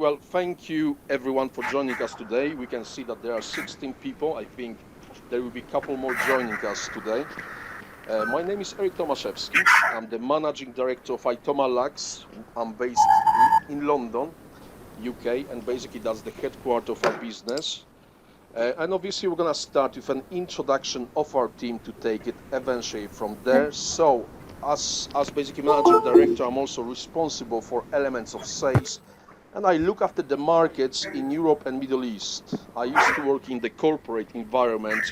Well, thank you everyone for joining us today. We can see that there are 16 people. I think there will be a couple more joining us today. My name is Eric Tomaszewski. I'm the managing director of Itoma Lux. I'm based in London, UK, and basically that's the headquarters of our business. And obviously we're gonna start with an introduction of our team to take it eventually from there. So as basically managing director, I'm also responsible for elements of sales, and I look after the markets in Europe and Middle East. I used to work in the corporate environment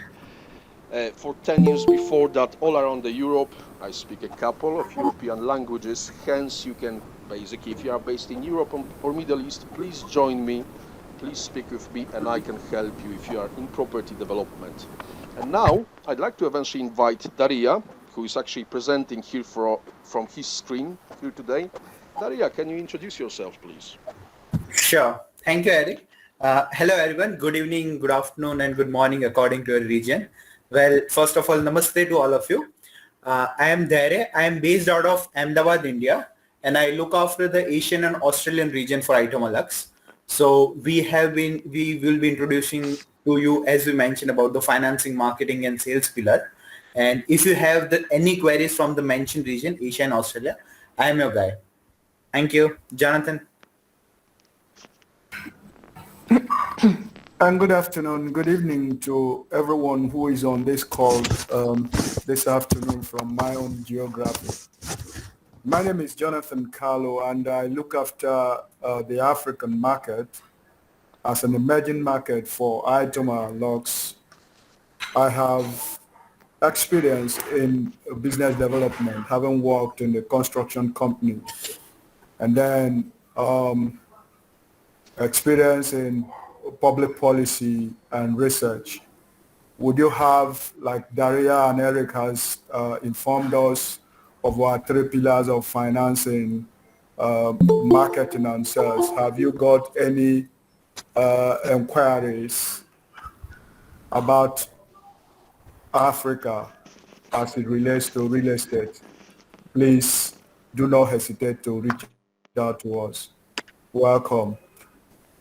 for 10 years before that, all around the Europe. I speak a couple of European languages, hence you can basically, if you are based in Europe or Middle East, please join me, please speak with me, and I can help you if you are in property development. And now I'd like to eventually invite Daria, who is actually presenting here from his screen here today. Daria, can you introduce yourself, please? Sure. Thank you, Eric. Hello, everyone. Good evening, good afternoon, and good morning according to your region. Well, first of all, namaste to all of you. I am Dhairya. I am based out of Ahmedabad, India, and I look after the Asian and Australian region for Itoma Lux. So we will be introducing to you, as we mentioned, about the financing, marketing, and sales pillar. And if you have any queries from the mentioned region, Asia and Australia, I am your guy. Thank you, Jonathan. And good afternoon, good evening to everyone who is on this call this afternoon from my own geography. My name is Jonathan Carlo, and I look after the African market as an emerging market for Itoma Lux. I have experience in business development, having worked in the construction company, and then experience in public policy and research. Would you have, like Daria and Eric has informed us of our three pillars of financing, marketing and sales, have you got any inquiries about Africa as it relates to real estate? Please do not hesitate to reach out to us. Welcome.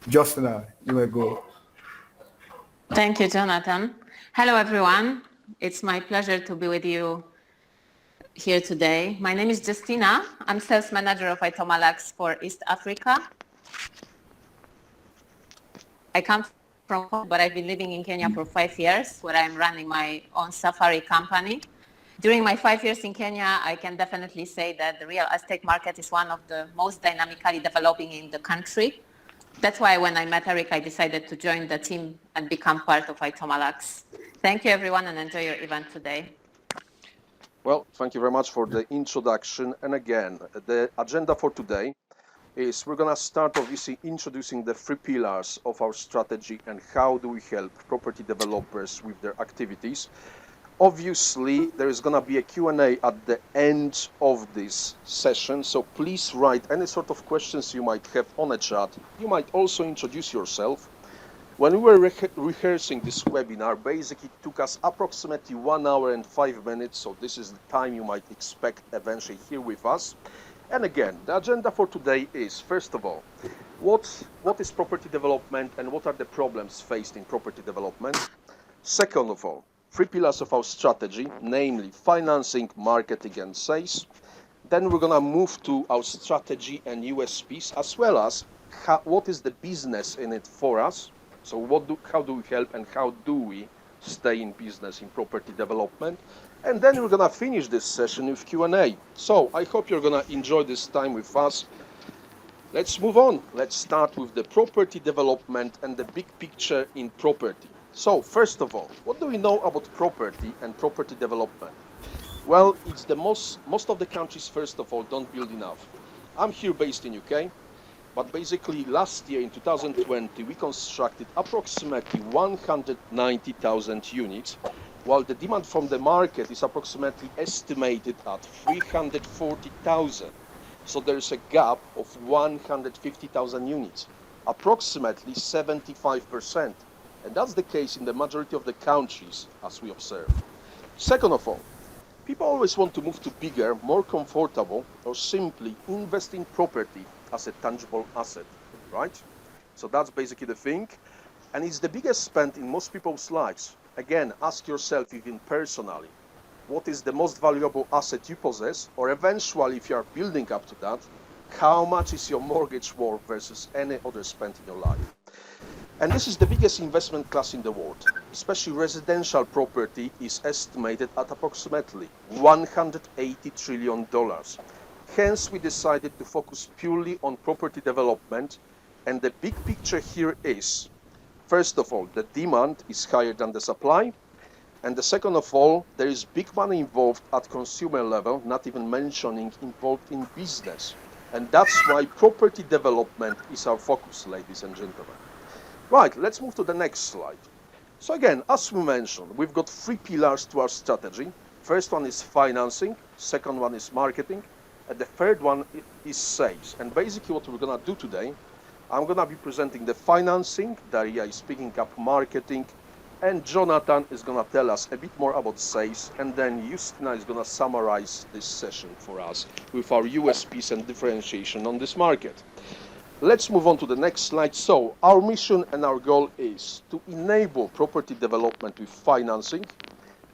Justina, you may go. Thank you, Jonathan. Hello, everyone. It's my pleasure to be with you here today. My name is Justina. I'm sales manager of Itoma Lux for East Africa. I come from Congo, but I've been living in Kenya for 5 years, where I'm running my own safari company. During my 5 years in Kenya, I can definitely say that the real estate market is one of the most dynamically developing in the country. That's why when I met Eric, I decided to join the team and become part of Itoma Lux. Thank you, everyone, and enjoy your event today. Well, thank you very much for the introduction. And again, the agenda for today is we're going to start obviously introducing the three pillars of our strategy and how do we help property developers with their activities. Obviously, there is going to be a Q&A at the end of this session, so please write any sort of questions you might have on a chat. You might also introduce yourself. When we were rehearsing this webinar, basically it took us approximately 1 hour and 5 minutes, so this is the time you might expect eventually here with us. And again, the agenda for today is, first of all, what is property development and what are the problems faced in property development? Second of all, three pillars of our strategy, namely financing, marketing, and sales. Then we're going to move to our strategy and USPs, as well as what is the business in it for us. So how do we help and how do we stay in business in property development? And then we're going to finish this session with Q&A. So I hope you're going to enjoy this time with us. Let's move on. Let's start with the property development and the big picture in property. So first of all, what do we know about property and property development? Well, it's the most of the countries, first of all, don't build enough. I'm here based in UK, but basically last year in 2020, we constructed approximately 190,000 units, while the demand from the market is approximately estimated at 340,000. So there's a gap of 150,000 units, approximately 75%. And that's the case in the majority of the countries, as we observe. Second of all, people always want to move to bigger, more comfortable, or simply invest in property as a tangible asset, right? So that's basically the thing. And it's the biggest spend in most people's lives. Again, ask yourself even personally, what is the most valuable asset you possess? Or eventually, if you are building up to that, how much is your mortgage worth versus any other spend in your life? And this is the biggest investment class in the world. Especially residential property is estimated at approximately $180 trillion. Hence, we decided to focus purely on property development. And the big picture here is, first of all, the demand is higher than the supply. And the second of all, there is big money involved at consumer level, not even mentioning involved in business. And that's why property development is our focus, ladies and gentlemen. Right, let's move to the next slide. So again, as we mentioned, we've got three pillars to our strategy. First one is financing, second one is marketing, and the third one is sales. And basically what we're gonna do today, I'm gonna be presenting the financing, Daria is picking up marketing, and Jonathan is gonna tell us a bit more about sales, and then Justina is gonna summarize this session for us with our USPs and differentiation on this market. Let's move on to the next slide. So our mission and our goal is to enable property development with financing,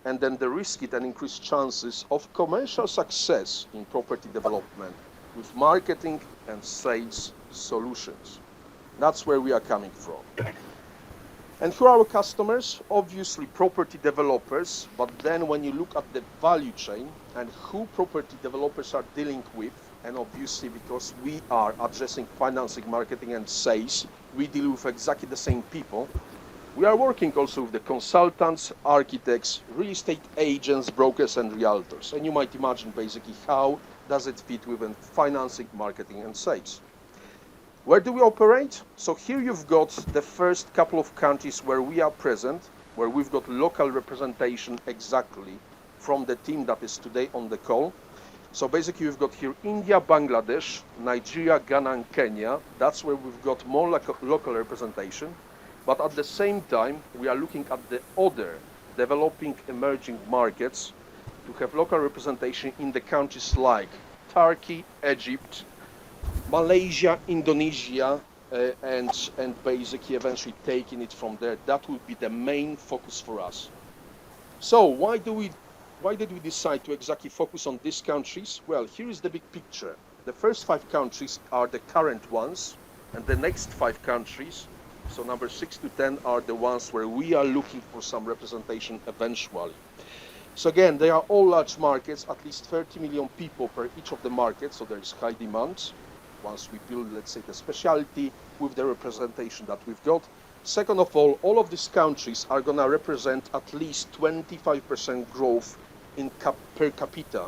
and then de-risk it and increase chances of commercial success in property development with marketing and sales solutions. That's where we are coming from. And who are our customers? Obviously property developers, but then when you look at the value chain and who property developers are dealing with, and obviously because we are addressing financing, marketing and sales, we deal with exactly the same people. We are working also with the consultants, architects, real estate agents, brokers and realtors. And you might imagine basically how does it fit within financing, marketing and sales. Where do we operate? So here you've got the first couple of countries where we are present, where we've got local representation exactly from the team that is today on the call. So basically we've got here India, Bangladesh, Nigeria, Ghana and Kenya. That's where we've got more local representation. But at the same time, we are looking at the other developing emerging markets to have local representation in the countries like Turkey, Egypt, Malaysia, Indonesia, and basically eventually taking it from there. That would be the main focus for us. So why did we decide to exactly focus on these countries? Well, here is the big picture. The first 5 countries are the current ones, and the next 5 countries, so number 6 to 10, are the ones where we are looking for some representation eventually. So again, they are all large markets, at least 30 million people per each of the markets, so there is high demand. Once we build, let's say, the specialty with the representation that we've got. Second of all of these countries are going to represent at least 25% growth in per capita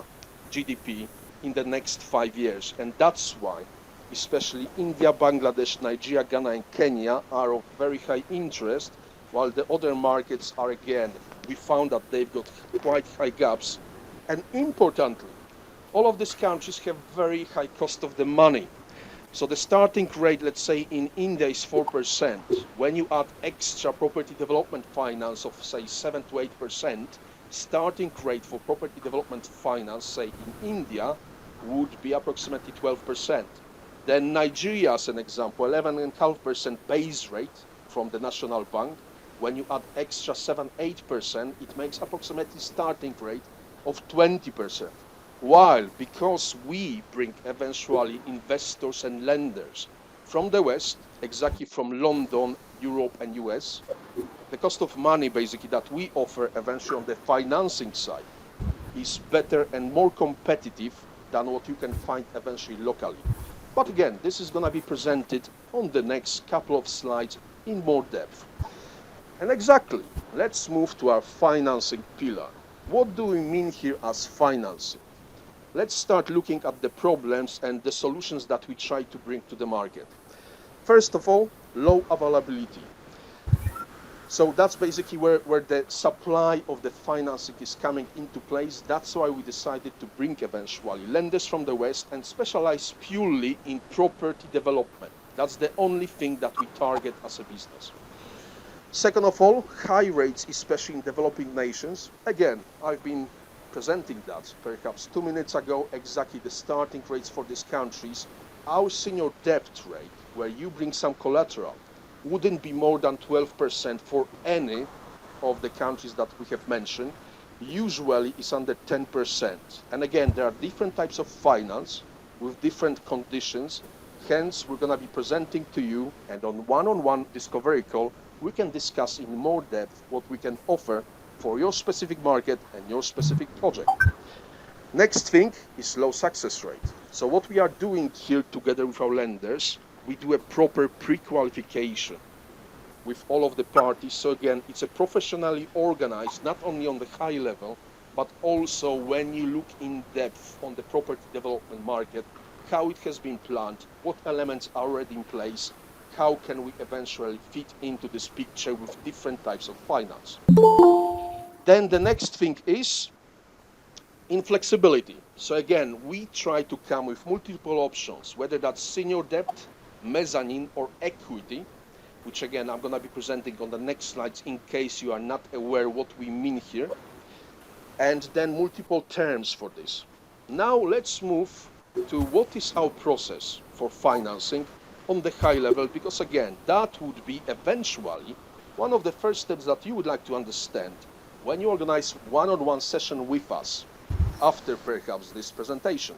GDP in the next 5 years. And that's why, especially India, Bangladesh, Nigeria, Ghana and Kenya are of very high interest, while the other markets are, again, we found that they've got quite high gaps. And importantly, all of these countries have very high cost of the money. So the starting rate, let's say in India, is 4%. When you add extra property development finance of say 7 to 8%, starting rate for property development finance, say in India, would be approximately 12%. Then Nigeria, as an example, 11.5% base rate from the National Bank. When you add extra 7-8%, it makes approximately starting rate of 20%. While, because we bring eventually investors and lenders from the West, exactly from London, Europe and US, the cost of money basically that we offer eventually on the financing side is better and more competitive than what you can find eventually locally. But again, this is going to be presented on the next couple of slides in more depth. And exactly, let's move to our financing pillar. What do we mean here as financing? Let's start looking at the problems and the solutions that we try to bring to the market. First of all, low availability. So that's basically where the supply of the financing is coming into place. That's why we decided to bring eventually lenders from the West and specialize purely in property development. That's the only thing that we target as a business. Second of all, high rates, especially in developing nations. Again, I've been presenting that perhaps 2 minutes ago, exactly the starting rates for these countries. Our senior debt rate where you bring some collateral wouldn't be more than 12% for any of the countries that we have mentioned. Usually it's under 10%. And again, there are different types of finance with different conditions. Hence, we're going to be presenting to you, and on one-on-one discovery call, we can discuss in more depth what we can offer for your specific market and your specific project. Next thing is low success rate. So what we are doing here together with our lenders, we do a proper pre-qualification with all of the parties. So again, it's a professionally organized, not only on the high level, but also when you look in depth on the property development market, how it has been planned, what elements are already in place, how can we eventually fit into this picture with different types of finance. Then the next thing is inflexibility. So again, we try to come with multiple options, whether that's senior debt, mezzanine, or equity, which again, I'm going to be presenting on the next slides in case you are not aware what we mean here. And then multiple terms for this. Now let's move to what is our process for financing on the high level, because again, that would be eventually one of the first steps that you would like to understand when you organize one-on-one session with us after perhaps this presentation.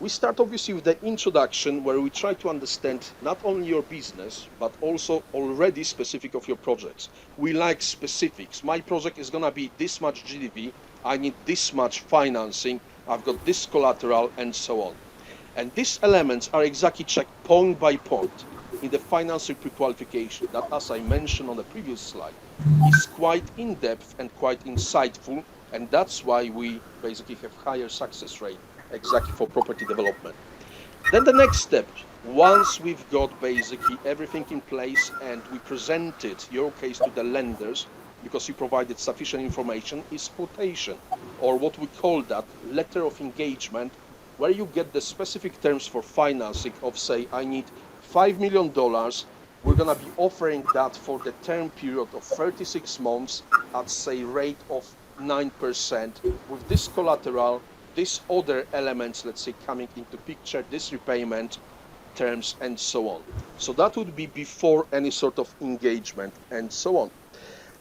We start obviously with the introduction, where we try to understand not only your business, but also already specific of your projects. We like specifics. My project is going to be this much GDP, I need this much financing, I've got this collateral, and so on. And these elements are exactly checked point by point in the financial pre-qualification that, as I mentioned on the previous slide, is quite in-depth and quite insightful, and that's why we basically have higher success rate exactly for property development. Then the next step, once we've got basically everything in place and we presented your case to the lenders because you provided sufficient information, is quotation, or what we call that letter of engagement, where you get the specific terms for financing of, say, I need $5 million. We're going to be offering that for the term period of 36 months at, say, rate of 9% with this collateral, these other elements, let's say, coming into picture, this repayment terms, and so on. So that would be before any sort of engagement and so on.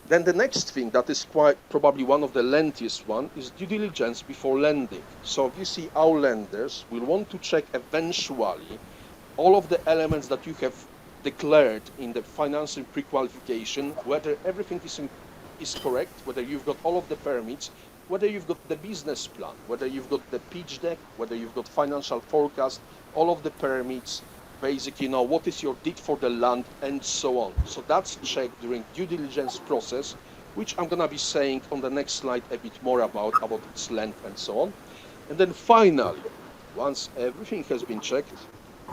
Then the next thing that is quite probably one of the lengthiest one is due diligence before lending. So obviously our lenders will want to check eventually all of the elements that you have declared in the financing pre-qualification, whether everything is correct, whether you've got all of the permits, whether you've got the business plan, whether you've got the pitch deck, whether you've got financial forecast, all of the permits, basically, what is your deed for the land, and so on. So that's checked during due diligence process, which I'm going to be saying on the next slide a bit more about its length and so on. And then finally, once everything has been checked,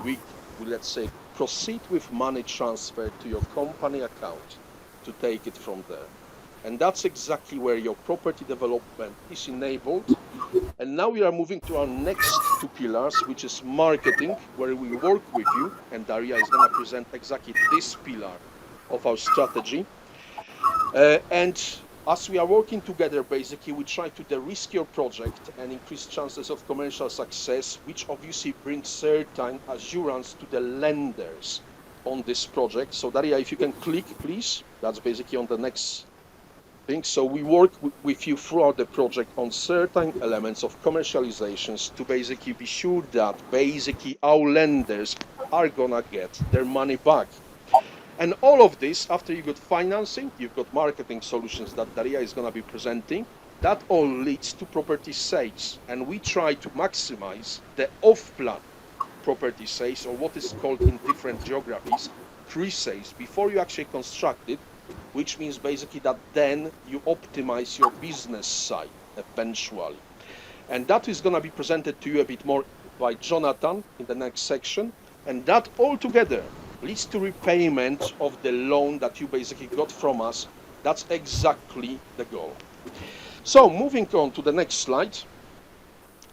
we will, let's say, proceed with money transfer to your company account to take it from there. And that's exactly where your property development is enabled. And now we are moving to our next two pillars, which is marketing, where we work with you, and Daria is going to present exactly this pillar of our strategy. And as we are working together, basically, we try to de-risk your project and increase chances of commercial success, which obviously brings certain assurance to the lenders on this project. So Daria, if you can click, please, that's basically on the next thing. So we work with you throughout the project on certain elements of commercializations to basically be sure that basically our lenders are gonna get their money back. And all of this, after you got financing, you've got marketing solutions that Daria is gonna be presenting, that all leads to property sales. And we try to maximize the off-plan property sales, or what is called in different geographies, pre-sales, before you actually construct it, which means basically that then you optimize your business side eventually. And that is going to be presented to you a bit more by Jonathan in the next section. And that all together leads to repayment of the loan that you basically got from us. That's exactly the goal. So moving on to the next slide,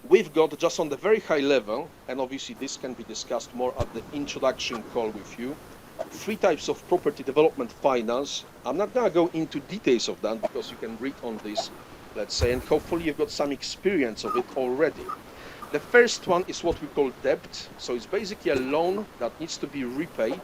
we've got just on the very high level, and obviously this can be discussed more at the introduction call with you, 3 types of property development finance. I'm not going to go into details of that because you can read on this, let's say, and hopefully you've got some experience of it already. The first one is what we call debt. So it's basically a loan that needs to be repaid.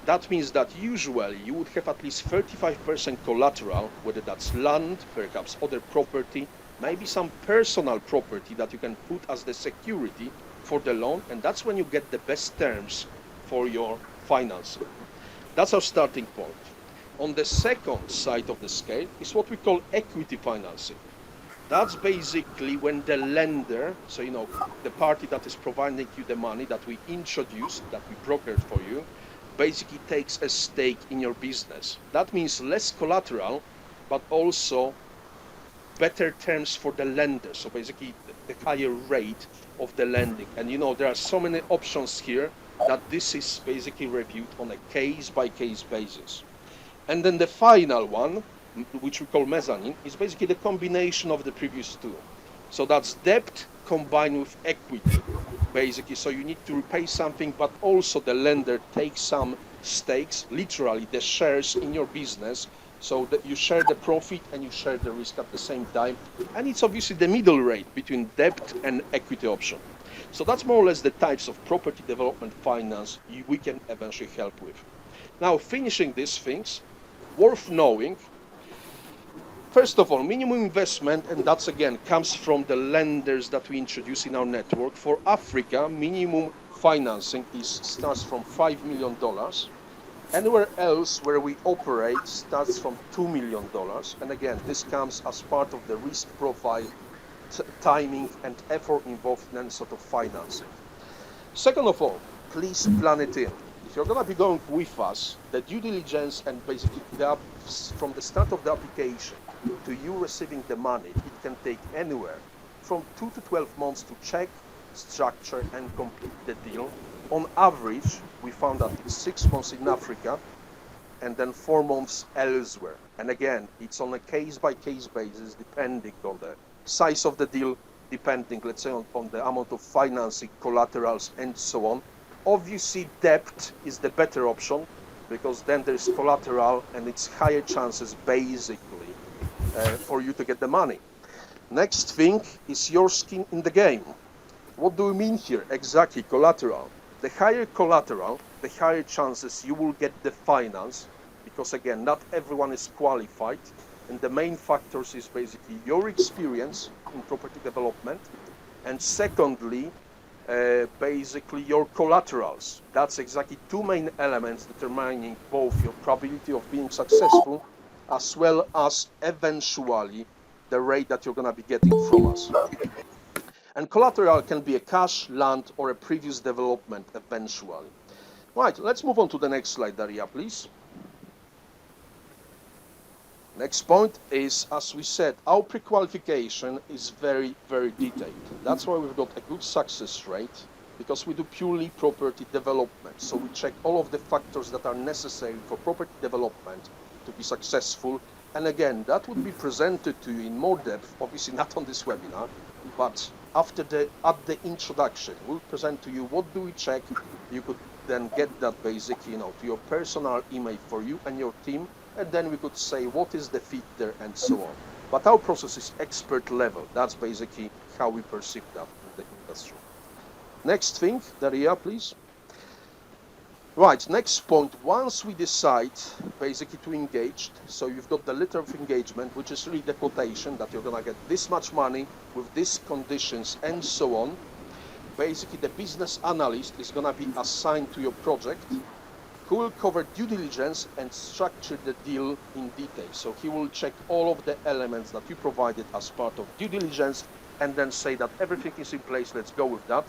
That means that usually you would have at least 35% collateral, whether that's land, perhaps other property, maybe some personal property that you can put as the security for the loan, and that's when you get the best terms for your financing. That's our starting point. On the second side of the scale is what we call equity financing. That's basically when the lender, so the party that is providing you the money that we introduced, that we brokered for you, basically takes a stake in your business. That means less collateral, but also better terms for the lender. So basically the higher rate of the lending. And there are so many options here that this is basically reviewed on a case-by-case basis. And then the final one, which we call mezzanine, is basically the combination of the previous two. So that's debt combined with equity, basically. So you need to repay something, but also the lender takes some stakes, literally the shares in your business, so that you share the profit and you share the risk at the same time. And it's obviously the middle rate between debt and equity option. So that's more or less the types of property development finance we can eventually help with. Now, finishing these things, worth knowing, first of all, minimum investment, and that's again comes from the lenders that we introduce in our network. For Africa, minimum financing starts from $5 million. Anywhere else where we operate starts from $2 million. And again, this comes as part of the risk profile, timing, and effort involved in any sort of financing. Second of all, please plan it in. If you're going to be going with us, the due diligence and basically from the start of the application to you receiving the money, it can take anywhere from 2 to 12 months to check, structure, and complete the deal. On average, we found that it's 6 months in Africa and then 4 months elsewhere. And again, it's on a case-by-case basis, depending on the size of the deal, depending, let's say, on the amount of financing, collaterals, and so on. Obviously, debt is the better option because then there's collateral and it's higher chances, basically, for you to get the money. Next thing is your skin in the game. What do we mean here? Exactly, collateral. The higher collateral, the higher chances you will get the finance, because again, not everyone is qualified. And the main factors is basically your experience in property development, and secondly, basically your collaterals. That's exactly two main elements determining both your probability of being successful as well as eventually the rate that you're going to be getting from us. And collateral can be a cash, land, or a previous development eventually. Right, let's move on to the next slide, Daria, please. Next point is, as we said, our pre-qualification is very, very detailed. That's why we've got a good success rate, because we do purely property development. So we check all of the factors that are necessary for property development to be successful. And again, that would be presented to you in more depth, obviously not on this webinar, but at the introduction, we'll present to you what do we check. You could then get that basically, to your personal email for you and your team. And then we could say what is the fit there and so on. But our process is expert level. That's basically how we perceive that in the industry. Next thing, Daria, please. Right, next point. Once we decide basically to engage, so you've got the letter of engagement, which is really the quotation that you're gonna get this much money with these conditions and so on. Basically, the business analyst is gonna be assigned to your project, who will cover due diligence and structure the deal in detail. So he will check all of the elements that you provided as part of due diligence and then say that everything is in place, let's go with that.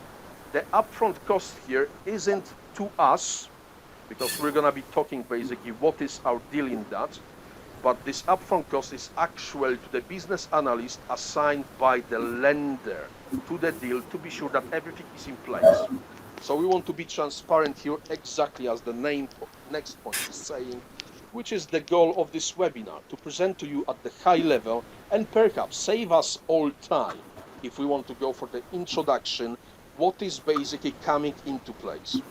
The upfront cost here isn't to us, because we're gonna be talking basically what is our deal in that, but this upfront cost is actually to the business analyst assigned by the lender to the deal to be sure that everything is in place. So we want to be transparent here, exactly as the next point is saying, which is the goal of this webinar, to present to you at the high level and perhaps save us all time if we want to go for the introduction, what is basically coming into place.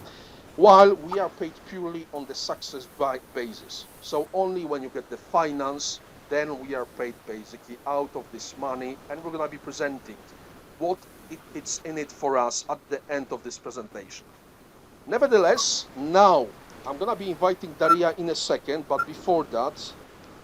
While we are paid purely on the success basis. So only when you get the finance, then we are paid basically out of this money, and we're going to be presenting what it's in it for us at the end of this presentation. Nevertheless, now I'm gonna be inviting Daria in a second, but before that,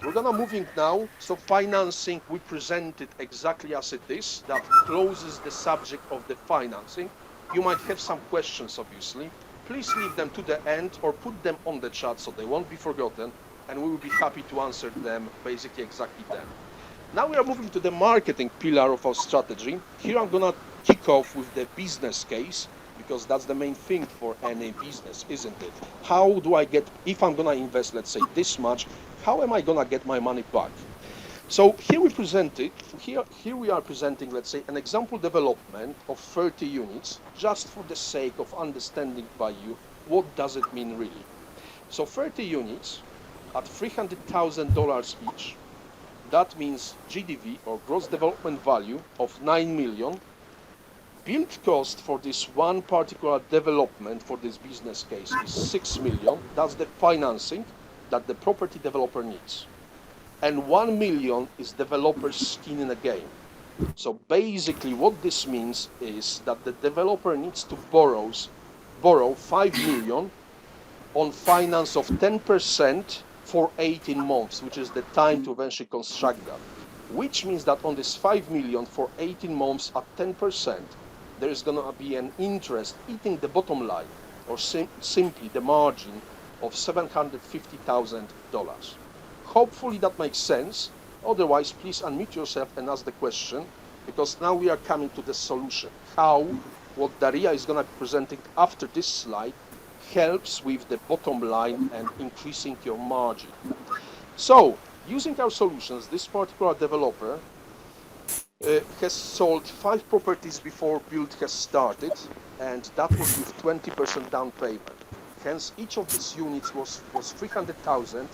we're gonna moving now. So financing, we present it exactly as it is. That closes the subject of the financing. You might have some questions, obviously. Please leave them to the end or put them on the chat so they won't be forgotten, and we will be happy to answer them basically exactly then. Now we are moving to the marketing pillar of our strategy. Here I'm gonna kick off with the business case, because that's the main thing for any business, isn't it? How do I get, if I'm gonna invest, let's say this much, how am I gonna get my money back? So here we present it, here we are presenting, let's say, an example development of 30 units, just for the sake of understanding by you, what does it mean really? So 30 units at $300,000 each, that means GDV, or gross development value, of 9 million. Build cost for this one particular development for this business case is 6 million. That's the financing that the property developer needs. And 1 million is developer's skin in the game. So basically what this means is that the developer needs to borrow 5 million on finance of 10% for 18 months, which is the time to eventually construct that. Which means that on this 5 million for 18 months at 10%, there is going to be an interest eating the bottom line, or simply the margin of $750,000. Hopefully that makes sense. Otherwise, please unmute yourself and ask the question, because now we are coming to the solution. How what Daria is going to be presenting after this slide helps with the bottom line and increasing your margin. So, using our solutions, this particular developer has sold 5 properties before build has started, and that was with 20% down payment. Hence, each of these units was 300,000.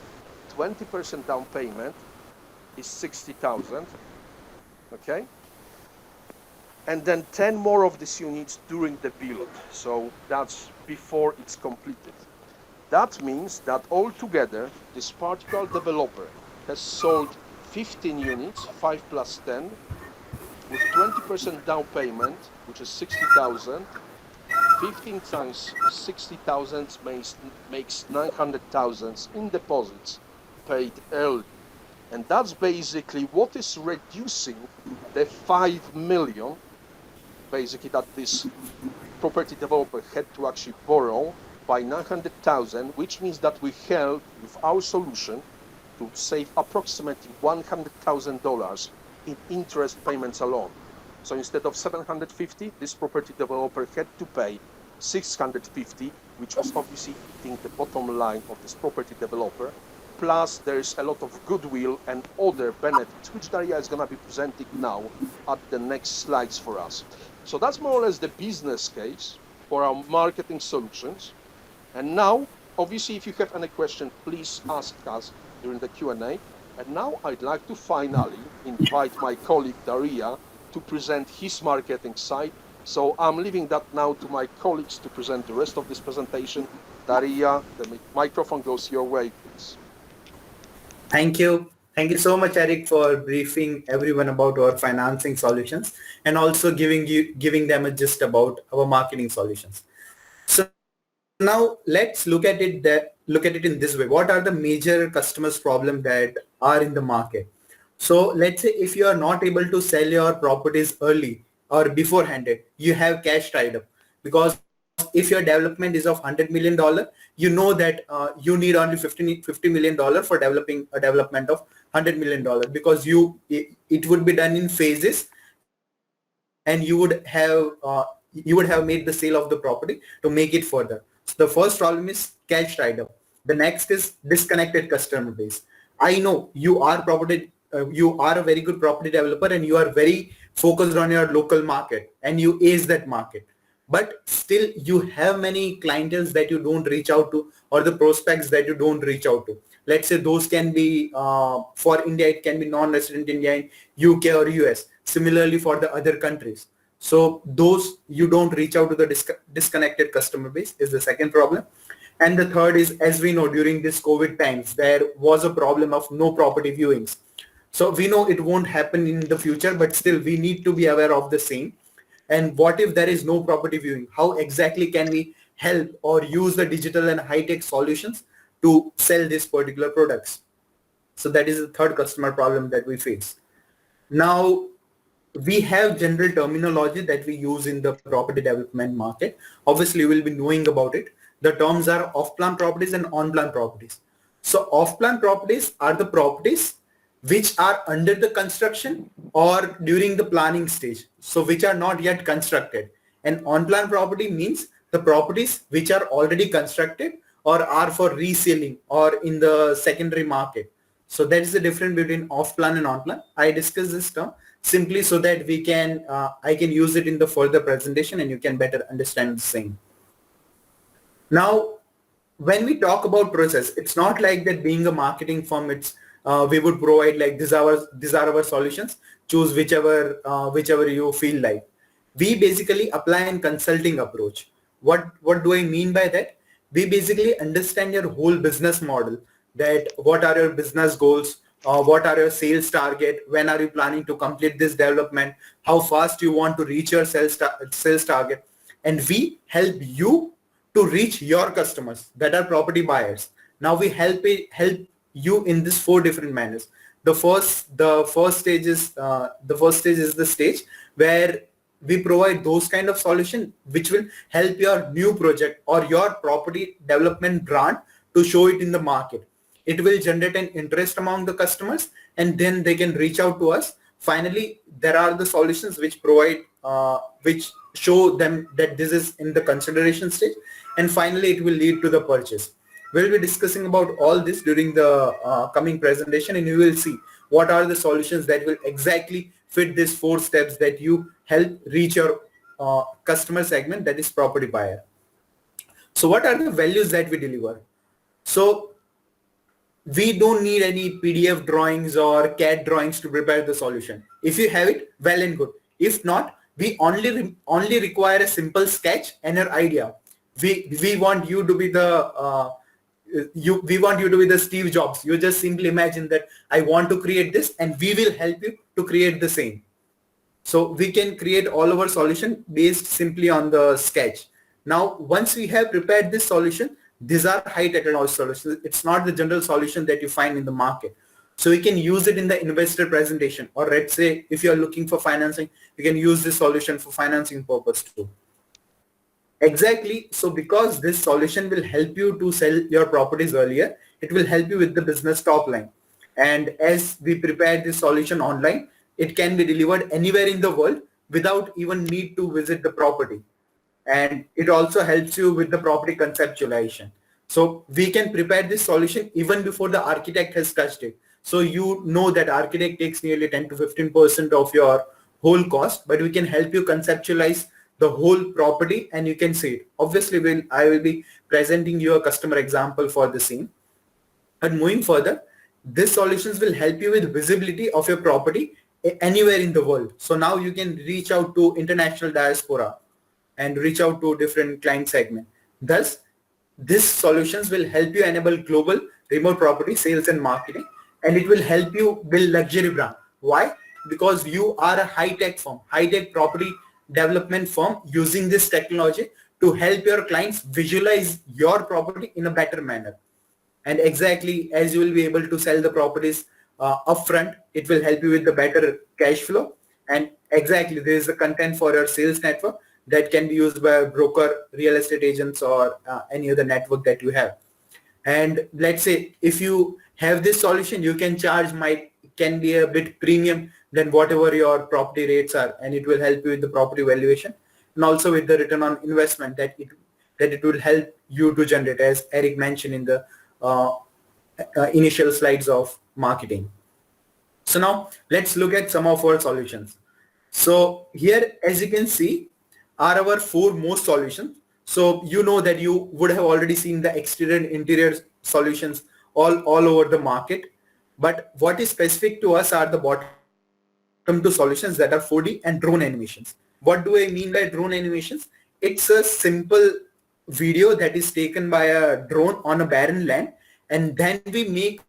20% down payment is 60,000. Okay, and then 10 more of these units during the build. So that's before it's completed. That means that altogether, this particular developer has sold 15 units, 5 plus 10, with 20% down payment, which is 60,000. 15 times 60,000 makes 900,000 in deposits paid early. And that's basically what is reducing the 5 million, basically, that this property developer had to actually borrow by 900,000, which means that we help with our solution to save approximately $100,000 in interest payments alone. So instead of 750, this property developer had to pay 650, which was obviously hitting the bottom line of this property developer. Plus, there's a lot of goodwill and other benefits, which Daria is going to be presenting now at the next slides for us. So that's more or less the business case for our marketing solutions. And now, obviously, if you have any question, please ask us during the Q&A. And now I'd like to finally invite my colleague Daria to present his marketing side. So I'm leaving that now to my colleagues to present the rest of this presentation. Daria, the microphone goes your way, please. Thank you. Thank you so much, Eric, for briefing everyone about our financing solutions and also giving them a gist about our marketing solutions. So now let's look at it in this way. What are the major customers' problems that are in the market? So let's say if you are not able to sell your properties early or beforehand, you have cash tied up, because if your development is of $100 million, you know that you need only $50 million for developing a development of $100 million, because it would be done in phases, and you would have made the sale of the property to make it further. So the first problem is cash tied up. The next is disconnected customer base. I know you are a very good property developer and you are very focused on your local market and you ace that market. But still you have many clientele that you don't reach out to, or the prospects that you don't reach out to. Let's say those can be, for India, it can be non-resident India in UK or US. Similarly for the other countries. So those you don't reach out to the disconnected customer base is the second problem. And the third is, as we know, during this COVID times, there was a problem of no property viewings. So we know it won't happen in the future, but still we need to be aware of the same. And what if there is no property viewing? How exactly can we help or use the digital and high-tech solutions to sell these particular products? So that is the third customer problem that we face. Now, we have general terminology that we use in the property development market. Obviously, you will be knowing about it. The terms are off-plan properties and on-plan properties. So off-plan properties are the properties which are under the construction or during the planning stage, so which are not yet constructed. And on-plan property means the properties which are already constructed or are for reselling or in the secondary market. So that is the difference between off-plan and on-plan. I discuss this term simply so that we can, I can use it in the further presentation and you can better understand the same. Now, when we talk about process, it's not like that being a marketing firm, it's we would provide like these are our solutions, choose whichever you feel like. We basically apply a consulting approach. What do I mean by that? We basically understand your whole business model, that what are your business goals, what are your sales target, when are you planning to complete this development, how fast you want to reach your sales target, and we help you to reach your customers that are property buyers. Now we help you in this 4 different manners. The first stage is the stage where we provide those kind of solution which will help your new project or your property development brand to show it in the market. It will generate an interest among the customers and then they can reach out to us. Finally, there are the solutions which provide, which show them that this is in the consideration stage, and finally it will lead to the purchase. We'll be discussing about all this during the coming presentation, and you will see what are the solutions that will exactly fit these 4 steps that you help reach your customer segment, that is property buyer. So what are the values that we deliver? So we don't need any PDF drawings or CAD drawings to prepare the solution. If you have it, well and good. If not, we only require a simple sketch and an idea. We want you to be the we want you to be the Steve Jobs. You just simply imagine that I want to create this, and we will help you to create the same. So we can create all our solution based simply on the sketch. Now, once we have prepared this solution, these are high technology solutions. It's not the general solution that you find in the market. So we can use it in the investor presentation, or let's say if you are looking for financing, you can use this solution for financing purpose too. Exactly. So because this solution will help you to sell your properties earlier, it will help you with the business top line. And as we prepare this solution online, it can be delivered anywhere in the world without even need to visit the property. And it also helps you with the property conceptualization. So we can prepare this solution even before the architect has touched it. So you know that architect takes nearly 10 to 15% of your whole cost, but we can help you conceptualize the whole property and you can see it. Obviously, I will be presenting you a customer example for the same. But moving further, these solutions will help you with visibility of your property anywhere in the world. So now you can reach out to international diaspora and reach out to different client segment. Thus, these solutions will help you enable global remote property sales and marketing, and it will help you build luxury brand. Why? Because you are a high-tech firm, high-tech property development firm using this technology to help your clients visualize your property in a better manner. And exactly as you will be able to sell the properties upfront, it will help you with the better cash flow. And exactly there is the content for your sales network that can be used by a broker, real estate agents, or any other network that you have. And let's say if you have this solution, you can charge can be a bit premium than whatever your property rates are, and it will help you with the property valuation and also with the return on investment that it will help you to generate, as Eric mentioned in the initial slides of marketing. So now let's look at some of our solutions. So here, as you can see, are our 4 most solutions. So you know that you would have already seen the exterior and interior solutions all over the market. But what is specific to us are the bottom 2 solutions that are 4D and drone animations. What do I mean by drone animations? It's a simple video that is taken by a drone on a barren land, and then we make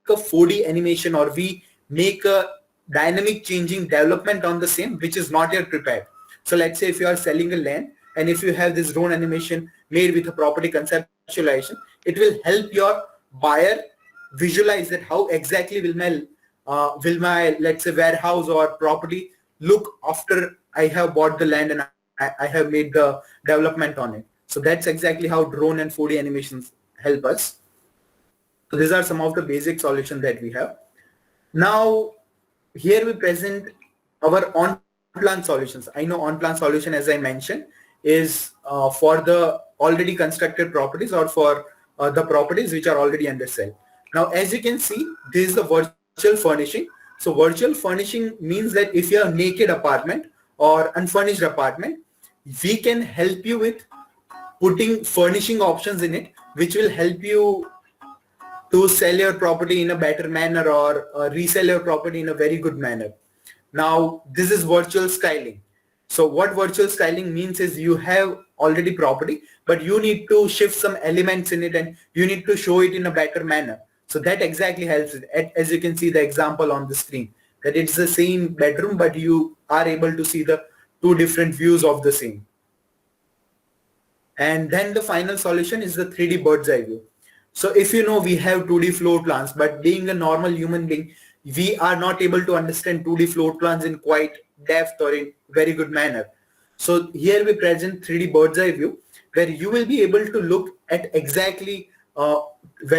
a 4D animation, or we make a dynamic changing development on the same, which is not yet prepared. So let's say if you are selling a land and if you have this drone animation made with a property conceptualization, it will help your buyer visualize that how exactly will my let's say warehouse or property look after I have bought the land and I have made the development on it. So that's exactly how drone and 4D animations help us. So these are some of the basic solutions that we have. Now here we present our on-plan solutions. I know on-plan solution, as I mentioned, is for the already constructed properties or for the properties which are already under sale. Now, as you can see, this is the virtual furnishing. So virtual furnishing means that if you have naked apartment or unfurnished apartment, we can help you with putting furnishing options in it, which will help you to sell your property in a better manner or resell your property in a very good manner. Now, this is virtual styling. So what virtual styling means is you have already property, but you need to shift some elements in it and you need to show it in a better manner. So that exactly helps it. As you can see the example on the screen, that it's the same bedroom, but you are able to see the two different views of the same. And then the final solution is the 3D bird's eye view. So if you know, we have 2D floor plans, but being a normal human being, we are not able to understand 2D floor plans in quite depth or in very good manner. So here we present 3D bird's eye view, where you will be able to look at exactly, well,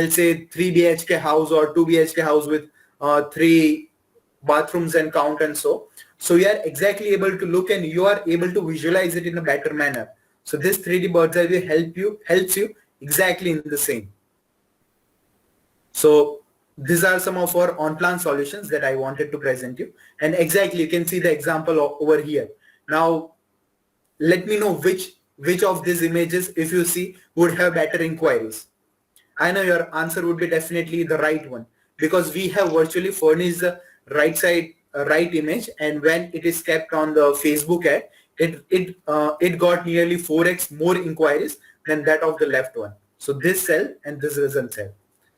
say 3 BHK house or 2 BHK house with 3 bathrooms and count and so. So you are exactly able to look and you are able to visualize it in a better manner. So this 3D bird's eye view helps you exactly in the same. So these are some of our on-plan solutions that I wanted to present you. And exactly, you can see the example over here. Now, let me know which of these images, if you see, would have better inquiries. I know your answer would be definitely the right one, because we have virtually furnished the right side, right image, and when it is kept on the Facebook ad, it got nearly 4x more inquiries than that of the left one. So this sell and this doesn't sell.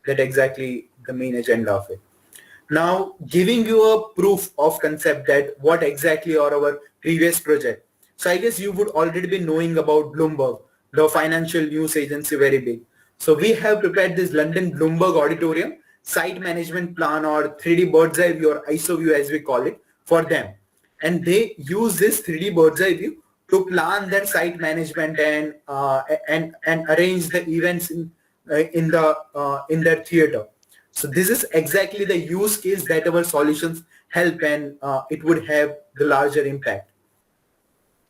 That exactly the main agenda of it. Now, giving you a proof of concept that what exactly are our previous project. So I guess you would already be knowing about Bloomberg, the financial news agency, very big. So we have prepared this London Bloomberg Auditorium site management plan, or 3D bird's eye view, or ISO view as we call it, for them. And they use this 3D bird's eye view to plan their site management and arrange the events in their theater. So this is exactly the use case that our solutions help, and it would have the larger impact.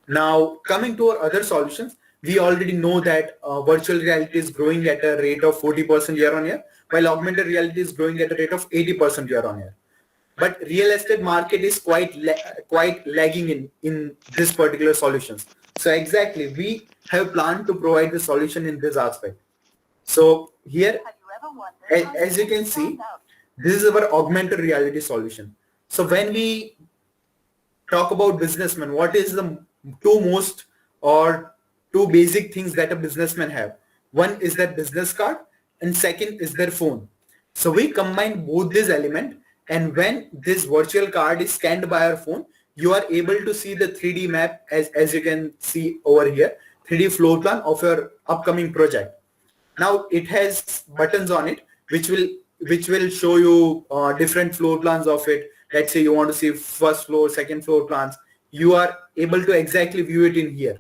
Now, coming to our other solutions, we already know that virtual reality is growing at a rate of 40% year on year, while augmented reality is growing at a rate of 80% year on year. But real estate market is quite lagging in this particular solutions. So exactly, we have planned to provide the solution in this aspect. So here, as you can see, this is our augmented reality solution. So when we talk about businessmen, what is the two basic things that a businessman have? One is their business card and second is their phone. So we combine both these elements, and when this virtual card is scanned by our phone, you are able to see the 3D map as you can see over here, 3D floor plan of your upcoming project. Now it has buttons on it which will show you different floor plans of it. Let's say you want to see first floor, second floor plans. You are able to exactly view it in here.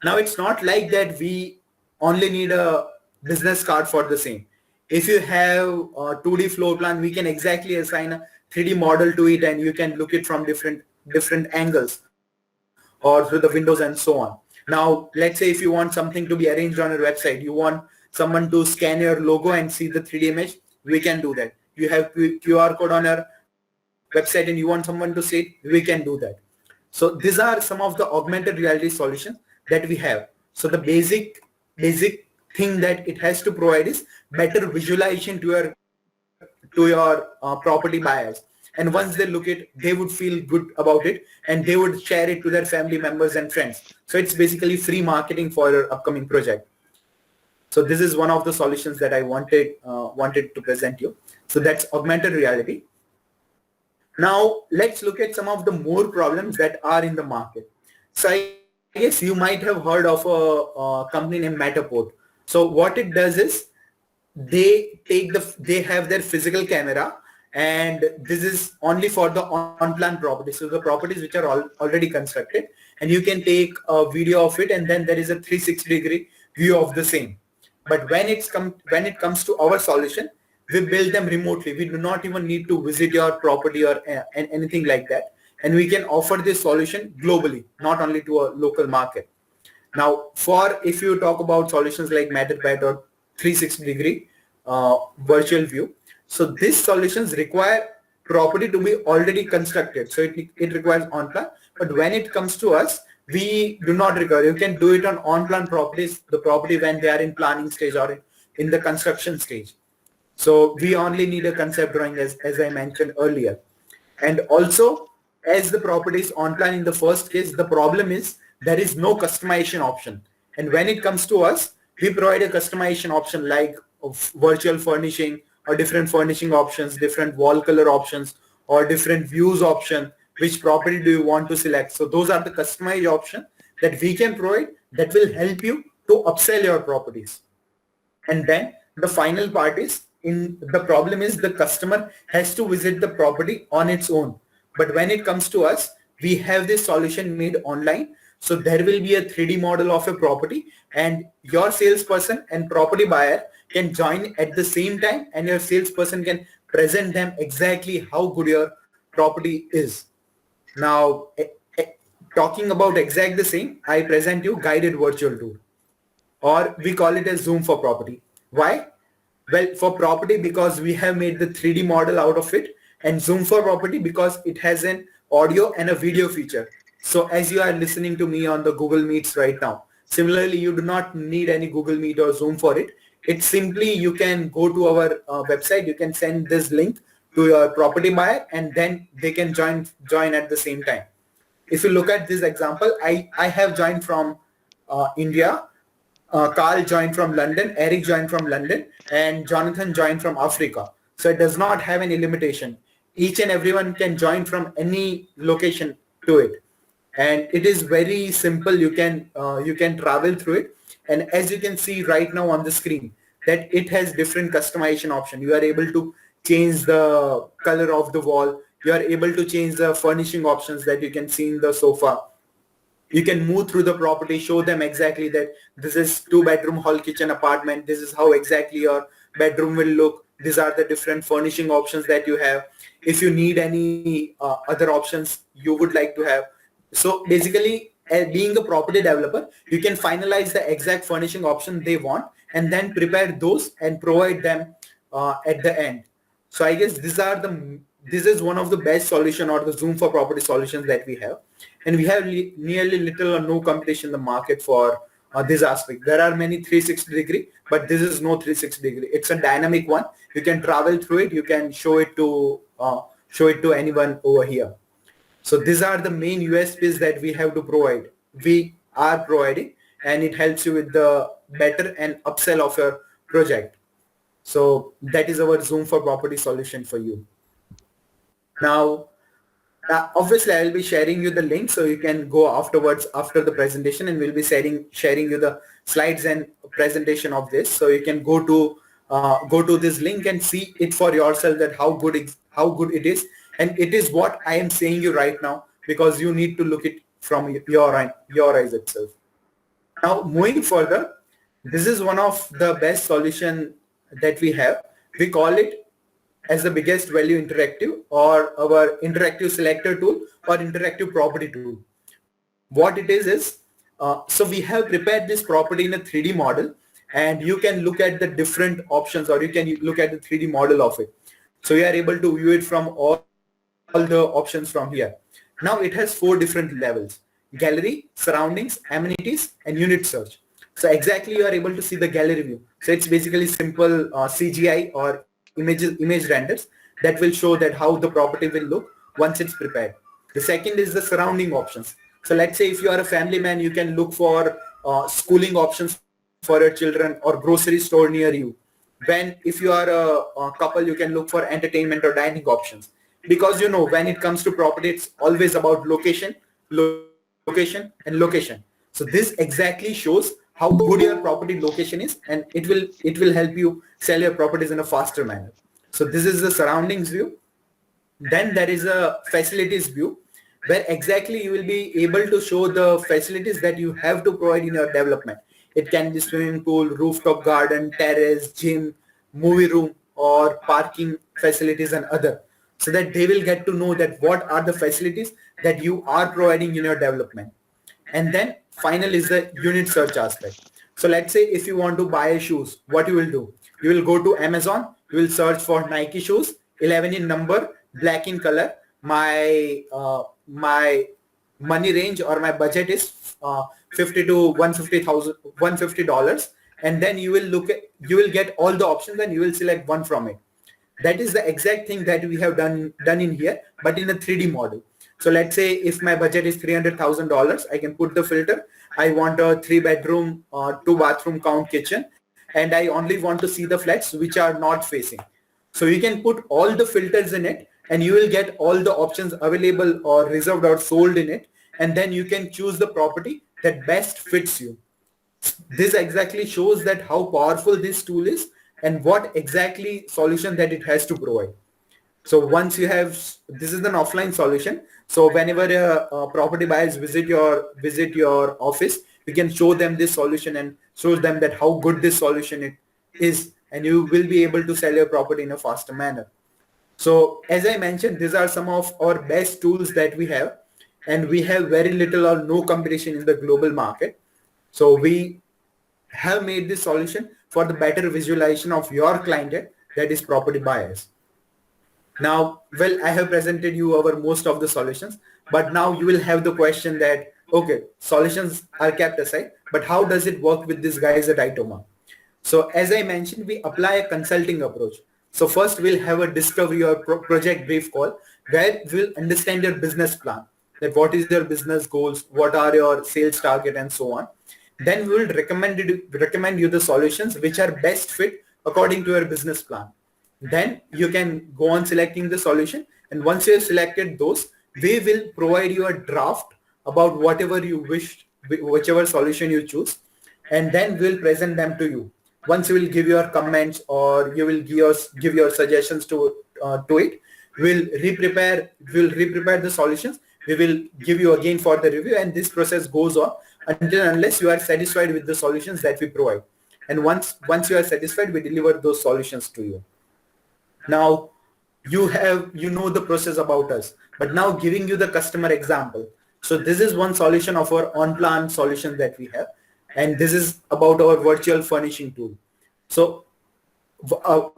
Now it's not like that we only need a business card for the same. If you have a 2D floor plan, we can exactly assign a 3D model to it, and you can look it from different angles or through the windows and so on. Now, let's say if you want something to be arranged on your website, you want someone to scan your logo and see the 3D image, we can do that. You have QR code on your website and you want someone to see it, we can do that. So these are some of the augmented reality solutions that we have. So the basic thing that it has to provide is better visualization to your property buyers. And once they look it, they would feel good about it and they would share it to their family members and friends. So it's basically free marketing for your upcoming project. So this is one of the solutions that I wanted to present you. So that's augmented reality. Now let's look at some of the more problems that are in the market. So I guess you might have heard of a company named Metapod. So what it does is they have their physical camera, and this is only for the on-plan properties. So the properties which are already constructed, and you can take a video of it, and then there is a 360-degree view of the same. But when it comes to our solution, we build them remotely. We do not even need to visit your property or anything like that. And we can offer this solution globally, not only to a local market. Now, if you talk about solutions like Metapod or 360-degree virtual view, so these solutions require property to be already constructed. So it requires on-plan. But when it comes to us, we do not require. You can do it on on-plan properties, the property when they are in planning stage or in the construction stage. So we only need a concept drawing, as I mentioned earlier. And also, as the property is on plan in the first case, the problem is there is no customization option. And when it comes to us, we provide a customization option like virtual furnishing or different furnishing options, different wall color options, or different views option. Which property do you want to select? So those are the customized options that we can provide that will help you to upsell your properties. And then the final part is, the problem is the customer has to visit the property on its own. But when it comes to us, we have this solution made online. So there will be a 3D model of a property, and your salesperson and property buyer can join at the same time, and your salesperson can present them exactly how good your property is. Now, talking about exact the same, I present you guided virtual tour, or we call it as Zoom for property. Why? Well, for property, because we have made the 3D model out of it, and Zoom for property because it has an audio and a video feature. So as you are listening to me on the Google Meets right now, similarly, you do not need any Google Meet or Zoom for it. It's simply, you can go to our website, you can send this link to your property buyer, and then they can join at the same time. If you look at this example, I have joined from India, Carl joined from London, Eric joined from London, and Jonathan joined from Africa. So it does not have any limitation. Each and everyone can join from any location to it. And it is very simple. You can travel through it. And as you can see right now on the screen, that it has different customization option. You are able to change the color of the wall. You are able to change the furnishing options that you can see in the sofa. You can move through the property, show them exactly that this is 2-bedroom hall kitchen apartment. This is how exactly your bedroom will look. These are the different furnishing options that you have. If you need any other options you would like to have. So basically, being a property developer, you can finalize the exact furnishing option they want and then prepare those and provide them at the end. So I guess this is one of the best solution, or the Zoom for property solutions that we have. And we have nearly little or no competition in the market for this aspect. There are many 360-degree, but this is no 360-degree. It's a dynamic one. You can travel through it. You can show it to anyone over here. So these are the main USPs that we have to provide. We are providing, and it helps you with the better and upsell of your project. So that is our Zoom for property solution for you. Now, obviously, I will be sharing you the link, so you can go afterwards after the presentation, and we'll be sharing you the slides and presentation of this. So you can go to this link and see it for yourself, that how good it is, and it is what I am saying you right now, because you need to look it from your eyes itself. Now, moving further, this is one of the best solution that we have. We call it as the biggest value interactive, or our interactive selector tool, or interactive property tool. What it is so we have prepared this property in a 3D model, and you can look at the different options, or you can look at the 3D model of it. So you are able to view it from all the options from here. Now it has 4 different levels: gallery, surroundings, amenities, and unit search. So exactly you are able to see the gallery view. So it's basically simple CGI or image renders that will show that how the property will look once it's prepared. The second is the surrounding options. So let's say if you are a family man, you can look for schooling options for your children, or grocery store near you. If you are a couple, you can look for entertainment or dining options. Because when it comes to property, it's always about location, location, location and location. So this exactly shows how good your property location is, and it will help you sell your properties in a faster manner. So this is the surroundings view. Then there is a facilities view, where exactly you will be able to show the facilities that you have to provide in your development. It can be swimming pool, rooftop garden, terrace, gym, movie room, or parking facilities and other, so that they will get to know that what are the facilities that you are providing in your development. And then final is the unit search aspect. So let's say if you want to buy shoes, what you will do? You will go to Amazon, you will search for Nike shoes, 11 in number, black in color. My money range or my budget is 50 to 150,000, $150, and then you will get all the options and you will select one from it. That is the exact thing that we have done in here, but in a 3D model. So let's say if my budget is $300,000, I can put the filter. I want a 3-bedroom, 2-bathroom count kitchen, and I only want to see the flats which are not facing. So you can put all the filters in it, and you will get all the options available or reserved or sold in it, and then you can choose the property that best fits you. This exactly shows that how powerful this tool is and what exactly solution that it has to provide. So once you have, this is an offline solution. So whenever a property buyers visit your office, you can show them this solution and show them that how good this solution is, and you will be able to sell your property in a faster manner. So as I mentioned, these are some of our best tools that we have, and we have very little or no competition in the global market. So we have made this solution for the better visualization of your clientele, that is property buyers. Now, well, I have presented you our most of the solutions, but now you will have the question that, okay, solutions are kept aside, but how does it work with these guys at Itoma? So as I mentioned, we apply a consulting approach. So first we'll have a discovery or project brief call, where we'll understand your business plan, that what is your business goals, what are your sales target, and so on. Then we will recommend you the solutions which are best fit according to your business plan. Then you can go on selecting the solution, and once you have selected those, we will provide you a draft about whatever you wish, whichever solution you choose, and then we'll present them to you. Once you will give your comments or you will give your suggestions to it, we'll re-prepare the solutions. We will give you again for the review, and this process goes on unless you are satisfied with the solutions that we provide. And once you are satisfied, we deliver those solutions to you. Now you know the process about us, but now giving you the customer example. So this is one solution of our on-plan solution that we have, and this is about our virtual furnishing tool. So our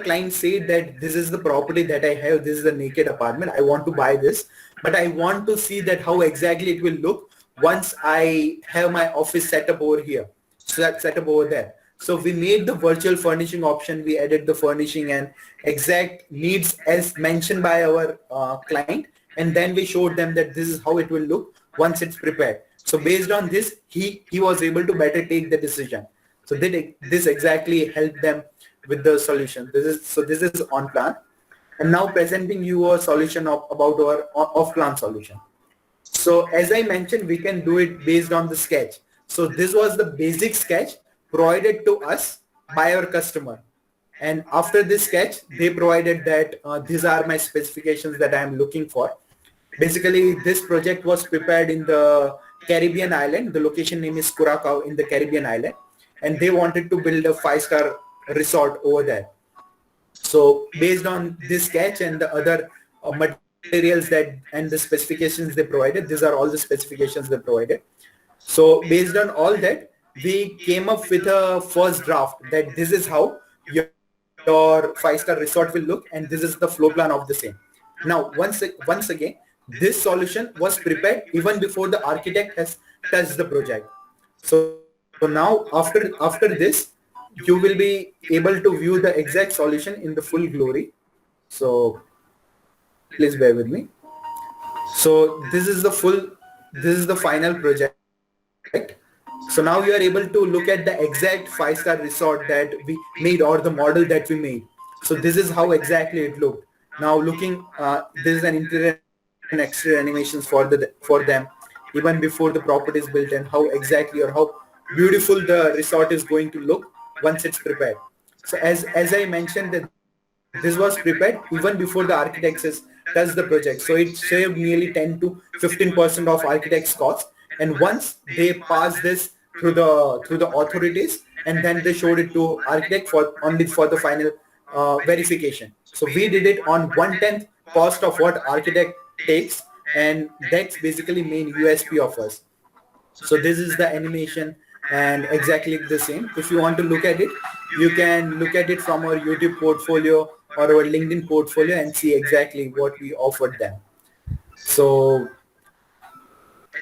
client said that this is the property that I have, this is a naked apartment, I want to buy this, but I want to see that how exactly it will look once I have my office set up over here, set up over there. So we made the virtual furnishing option, we added the furnishing and exact needs as mentioned by our client, and then we showed them that this is how it will look once it's prepared. So based on this, he was able to better take the decision. So this exactly helped them with the solution. This is on plan, and now presenting you a solution about our off plan solution. So as I mentioned, we can do it based on the sketch. So this was the basic sketch provided to us by our customer, and after this sketch, they provided that these are my specifications that I am looking for. Basically, this project was prepared in the Caribbean island. The location name is Curacao in the Caribbean island, and they wanted to build a 5-star resort over there. So based on this sketch and the other materials and the specifications they provided, these are all the specifications they provided. So based on all that, we came up with a first draft that this is how your 5-star resort will look, and this is the floor plan of the same. Now, once again, this solution was prepared even before the architect has touched the project. So now after this, you will be able to view the exact solution in the full glory. So please bear with me. So this is the final project. So now you are able to look at the exact 5-star resort that we made, or the model that we made. So this is how exactly it looked. Now looking, this is an interior and exterior animations for them even before the property is built, and how exactly or how beautiful the resort is going to look once it's prepared. So as I mentioned that this was prepared even before the architects has touched the project. So it saved nearly 10 to 15% of architects' costs. And once they passed this through the authorities, and then they showed it to architect for only for the final verification. So we did it on 1/10 cost of what architect takes, and that's basically main USP of us. So this is the animation and exactly the same. If you want to look at it, you can look at it from our YouTube portfolio or our LinkedIn portfolio and see exactly what we offered them. So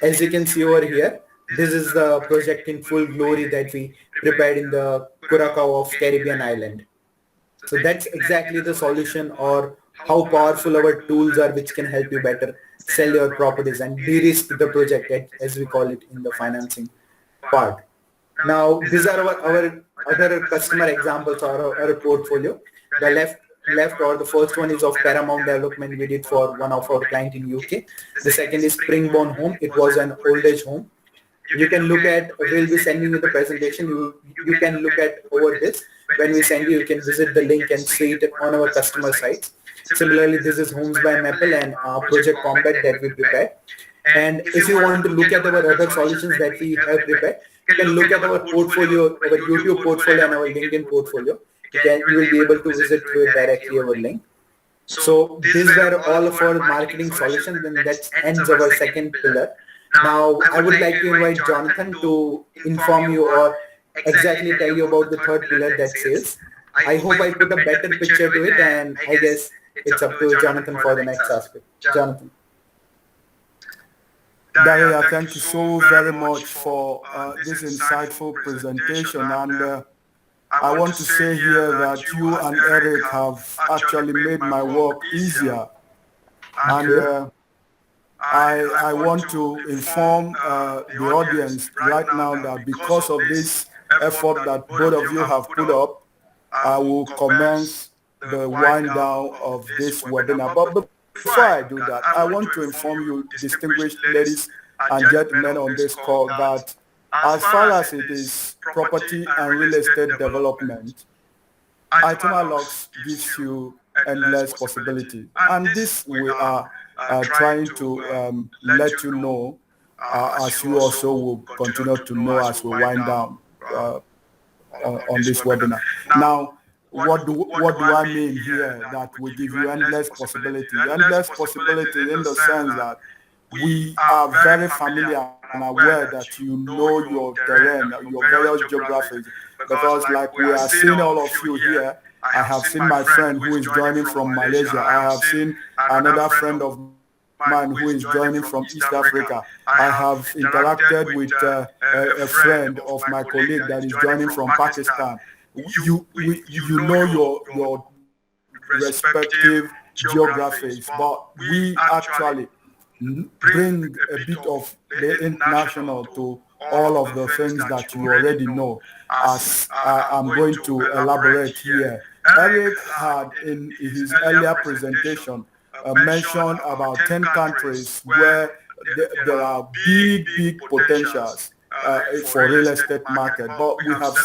as you can see over here, this is the project in full glory that we prepared in the Curacao of Caribbean island. So that's exactly the solution, or how powerful our tools are, which can help you better sell your properties and de-risk the project, as we call it in the financing part. Now, these are our other customer examples or our portfolio. The left or the first one is of Paramount Development we did for one of our client in UK. The second is Springborn Home. It was an old age home. You can look at, we'll be sending you the presentation. You can look at over this. When we send you, you can visit the link and see it on our customer sites. Similarly, this is Homes by Maple and Project Combat that we prepared. And if you want to look at our other solutions that we have prepared, you can look at our portfolio, our YouTube portfolio and our LinkedIn portfolio. You will be able to visit through it directly our link. So these were all of our marketing solutions, and that ends our second pillar. Now, I would like to invite Jonathan to inform you or exactly tell you about the third pillar, that sales. I hope I put a better picture to it, and I guess it's up to Jonathan for the next aspect. Jonathan. Daria, thank you so very much for this insightful presentation. And I want to say here that you and Eric have actually made my work easier. And I want to inform the audience right now that because of this effort that both of you have put up, I will commence the wind down of this webinar. But before I do that, I want to inform you, distinguished ladies and gentlemen on this call, that as far as it is property and real estate development, Itoma Lux gives you endless possibility. And this we are trying to let you know, as you also will continue to know as we wind down on this webinar. Now, what do I mean here that we give you endless possibility? Endless possibility in the sense that we are very familiar and aware that you know your terrain, your various geographies, because like we are seeing all of you here, I have seen my friend who is joining from Malaysia. I have seen another friend of mine who is joining from East Africa. I have interacted with a friend of my colleague that is joining from Pakistan. You know your respective geographies, but we actually bring a bit of the international to all of the things that you already know, as I'm going to elaborate here. Eric had in his earlier presentation mentioned about 10 countries where there are big potentials for real estate market, but we have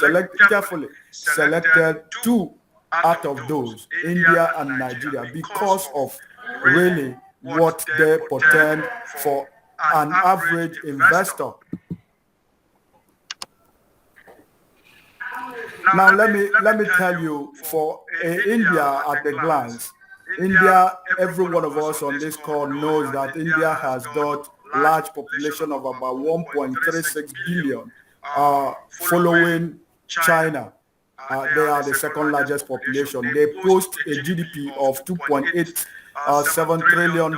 carefully selected 2 out of those, India and Nigeria, because of really what they portend for an average investor. Now let me tell you, for India at a glance, India, every one of us on this call knows that India has got large population of about 1.36 billion, following China. They are the second largest population. They post a GDP of $2.87 trillion.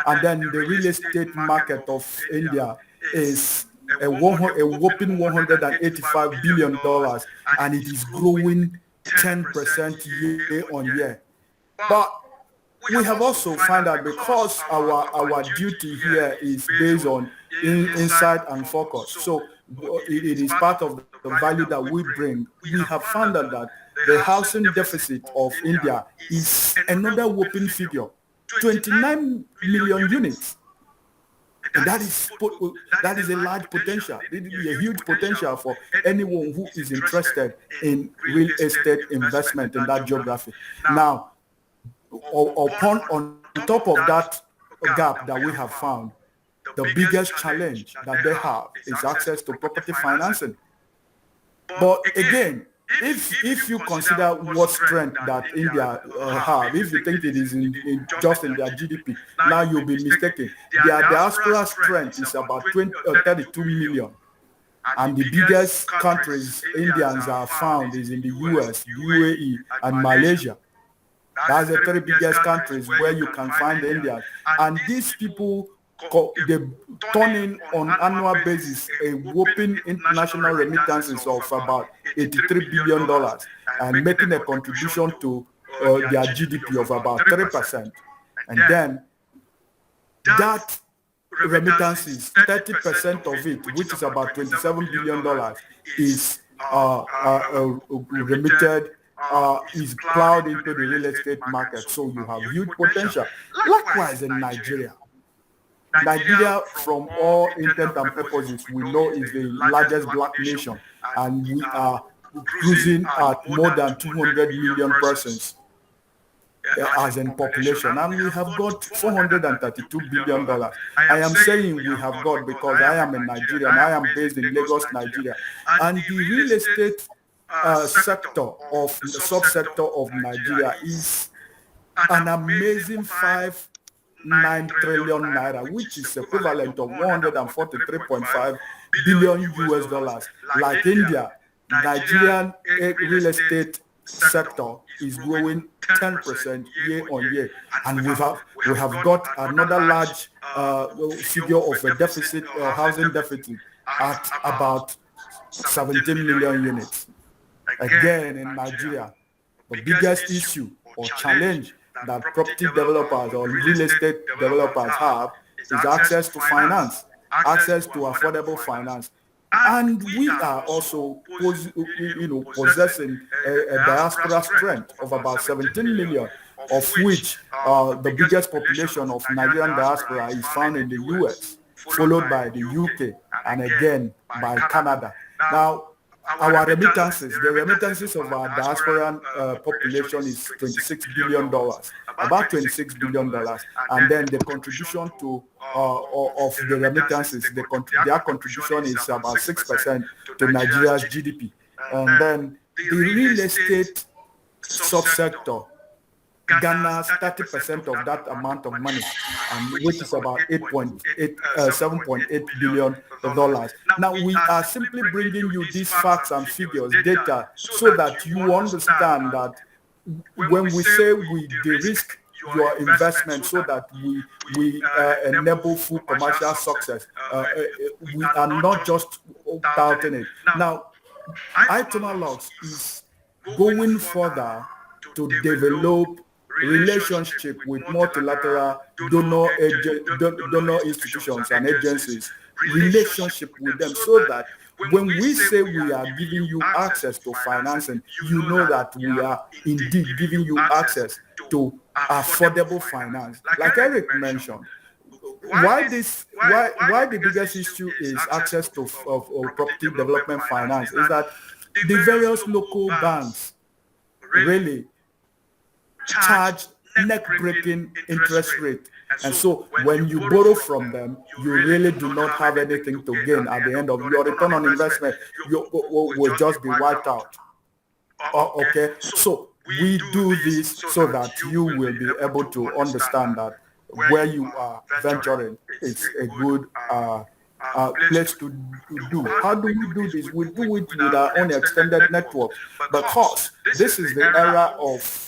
And then the real estate market of India is a whopping $185 billion, and it is growing 10% year on year. But we have also found that because our duty here is based on insight and focus, so it is part of the value that we bring. We have found out that the housing deficit of India is another whopping figure, 29 million units. And that is a large potential. It is a huge potential for anyone who is interested in real estate investment in that geography. Now, on top of that gap that we have found, the biggest challenge that they have is access to property financing. But again, if you consider what strength that India have, if you think it is just in their GDP, now you'll be mistaken. Their diaspora strength is about 32 million. And the biggest countries Indians are found is in the US, UAE, and Malaysia. That's the three biggest countries where you can find Indians. And these people, they turn in on annual basis a whopping international remittances of about $83 billion and making a contribution to their GDP of about 3%. And then that remittances, 30% of it, which is about $27 billion, is remitted, is plowed into the real estate market. So you have huge potential. Likewise in Nigeria. Nigeria, from all intent and purposes, we know is the largest black nation, and we are cruising at more than 200 million persons as in population, and we have got $432 billion. I am saying we have got because I am a Nigerian. I am based in Lagos, Nigeria, and the real estate subsector of Nigeria is an amazing 5.9 trillion naira, which is equivalent of 143.5 billion US dollars. Like India, Nigerian real estate sector is growing 10% year on year, and we have got another large figure of a deficit, housing deficit, at about 17 million units. Again, in Nigeria, the biggest issue or challenge that property developers or real estate developers have is access to finance, access to affordable finance. And we are also possessing a diaspora strength of about 17 million, of which the biggest population of Nigerian diaspora is found in the US, followed by the UK, and again by Canada. Now, our remittances, the remittances of our diasporan population is $26 billion, about $26 billion. And then the contribution to of the remittances, their contribution is about 6% to Nigeria's GDP. And then the real estate subsector garners 30% of that amount of money, which is about $7.8 billion. Now, we are simply bringing you these facts and figures, data, so that you understand that when we say we de-risk your investment so that we enable full commercial success, we are not just doubting it. Now, Itoma Lux is going further to develop relationship with multilateral donor institutions and agencies, relationship with them, so that when we say we are giving you access to financing, you know that we are indeed giving you access to affordable finance. Like Eric mentioned, why the biggest issue is access to property development finance is that the various local banks really charge neck-breaking interest rate. And so when you borrow from them, you really do not have anything to gain at the end of your return on investment. You will just be wiped out. Okay, so we do this so that you will be able to understand that where you are venturing is a good place to do. How do we do this? We do it with our own extended network, because this is the era of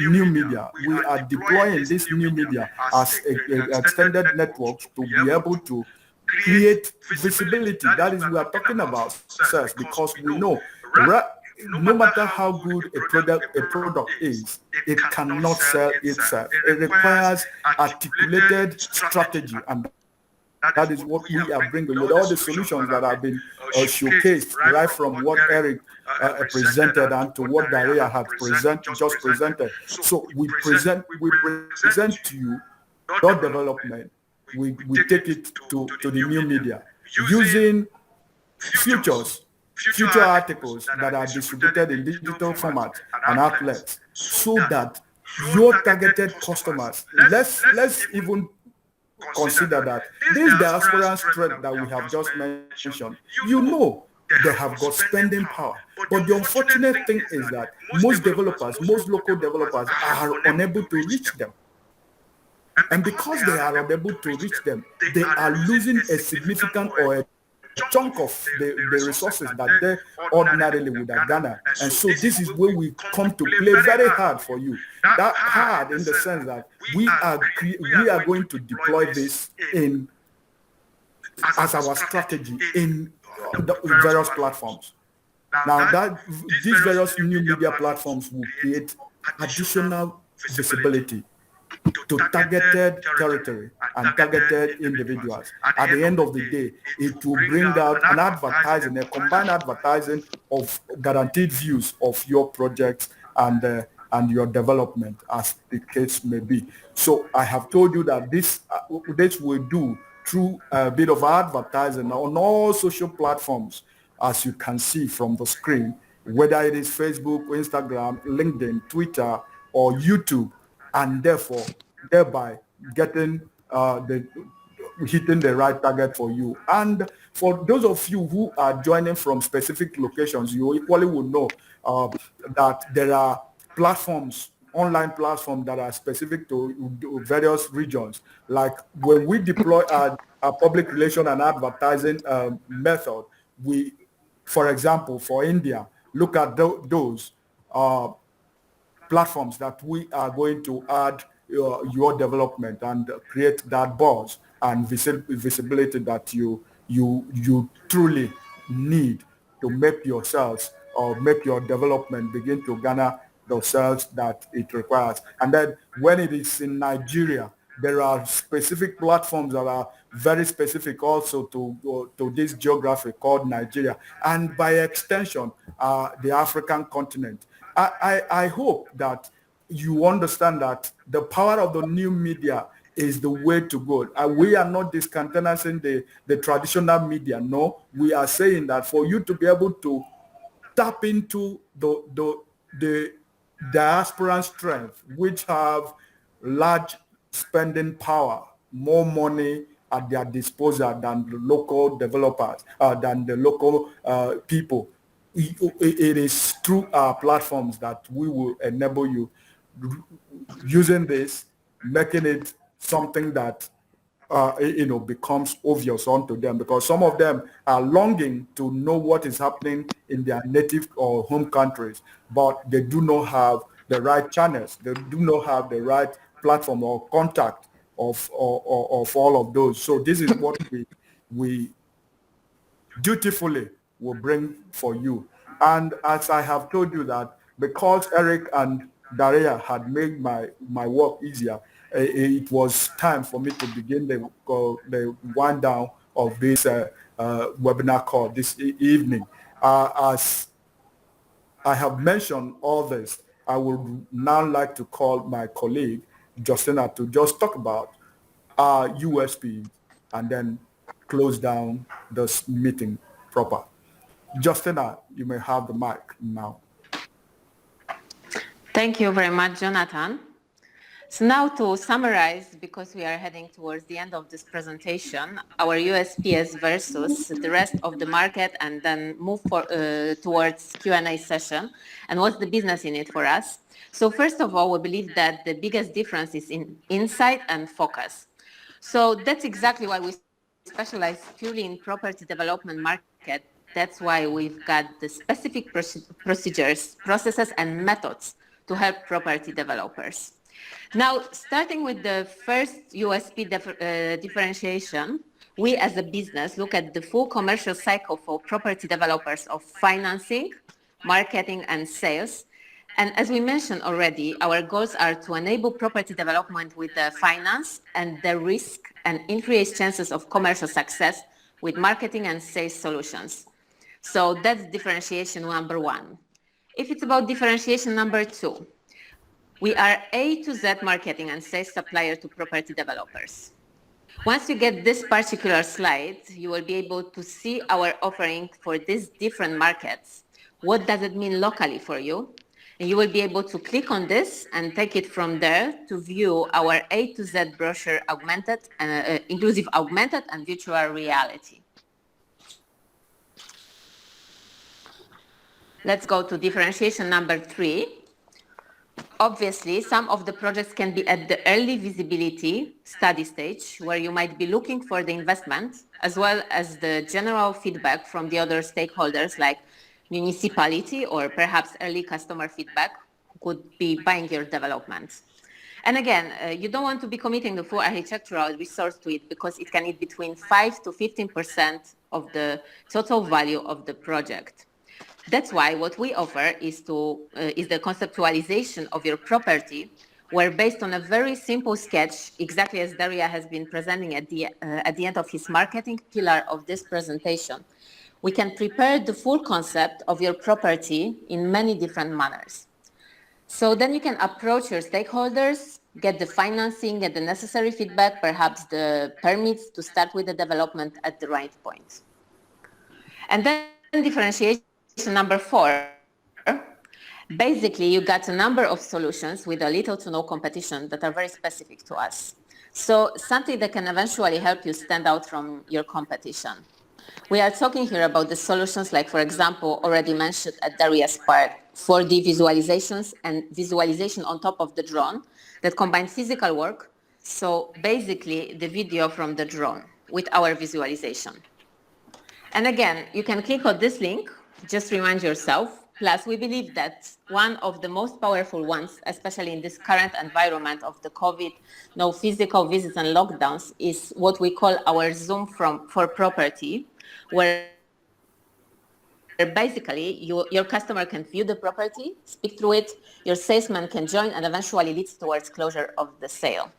new media. We are deploying this new media as an extended network to be able to create visibility. That is, we are talking about success, because we know no matter how good a product is, it cannot sell itself. It requires articulated strategy, and That is what we are bringing with all the solutions that have been showcased right from what Eric presented and to what Daria had just presented. So we present to you your development. We take it to the new media using future articles that are distributed in digital format and outlets so that your targeted customers, let's even consider that this diaspora strength that we have just mentioned, they have got spending power. But the unfortunate thing is that most local developers are unable to reach them. And because they are unable to reach them, they are losing a significant or a chunk of the resources that they ordinarily would have garnered. And so this is where we come to play very hard for you. That hard in the sense that we are going to deploy this as our strategy in the various platforms. Now that these various new media platforms will create additional visibility to targeted territory and targeted individuals. At the end of the day, it will bring out an advertising, a combined advertising of guaranteed views of your projects and your development, as the case may be. So I have told you that this will do through a bit of advertising on all social platforms, as you can see from the screen, whether it is Facebook, Instagram, LinkedIn, Twitter, or YouTube, and thereby getting hitting the right target for you. And for those of you who are joining from specific locations, you equally will know that there are online platforms that are specific to various regions. Like when we deploy our public relation and advertising method, for example, for India, look at those platforms that we are going to add your development and create that buzz and visibility that you truly need to make yourselves or make your development begin to garner the sales that it requires. And then when it is in Nigeria, there are specific platforms that are very specific also to this geography called Nigeria, and by extension, the African continent. I hope that you understand that the power of the new media is the way to go. We are not discountenancing the traditional media. No, we are saying that for you to be able to tap into the diaspora strength, which have large spending power, more money at their disposal than the local developers, than the local people. It is through our platforms that we will enable you using this, making it something that becomes obvious onto them, because some of them are longing to know what is happening in their native or home countries, but they do not have the right channels. They do not have the right platform or contact of all of those. So this is what we dutifully will bring for you. And as I have told you that because Eric and Daria had made my work easier, it was time for me to begin the wind down of this webinar call this evening. As I have mentioned all this, I would now like to call my colleague Justina to just talk about our USP and then close down this meeting proper. Justina, you may have the mic now. Thank you very much, Jonathan. So now to summarize, because we are heading towards the end of this presentation, our USPs versus the rest of the market, and then move towards Q&A session, and what's the business in it for us. So first of all, we believe that the biggest difference is in insight and focus. So that's exactly why we specialize purely in property development market. That's why we've got the specific procedures, processes, and methods to help property developers. Now, starting with the first USP differentiation, we as a business look at the full commercial cycle for property developers of financing, marketing, and sales. And as we mentioned already, our goals are to enable property development with the finance and the risk and increase chances of commercial success with marketing and sales solutions. So that's differentiation number one. If it's about differentiation number two, we are A to Z marketing and sales supplier to property developers. Once you get this particular slide, you will be able to see our offering for these different markets. What does it mean locally for you? And you will be able to click on this and take it from there to view our A to Z brochure augmented, inclusive augmented and virtual reality. Let's go to differentiation number three. Obviously, some of the projects can be at the early visibility study stage, where you might be looking for the investment, as well as the general feedback from the other stakeholders like municipality or perhaps early customer feedback who could be buying your development. And again, you don't want to be committing the full architectural resource to it because it can eat between 5 to 15% of the total value of the project. That's why what we offer is the conceptualization of your property, where based on a very simple sketch, exactly as Daria has been presenting at the end of his marketing pillar of this presentation, we can prepare the full concept of your property in many different manners. So then you can approach your stakeholders, get the financing, get the necessary feedback, perhaps the permits to start with the development at the right point. And then differentiation number four, basically you got a number of solutions with a little to no competition that are very specific to us. So something that can eventually help you stand out from your competition. We are talking here about the solutions like, for example, already mentioned at Daria's part, 4D visualizations and visualization on top of the drone that combine physical work, so basically the video from the drone with our visualization. And again, you can click on this link, just remind yourself. Plus, we believe that one of the most powerful ones, especially in this current environment of the COVID, no physical visits and lockdowns, is what we call our Zoom for property, where basically your customer can view the property, speak through it, your salesman can join, and eventually leads towards closure of the sale.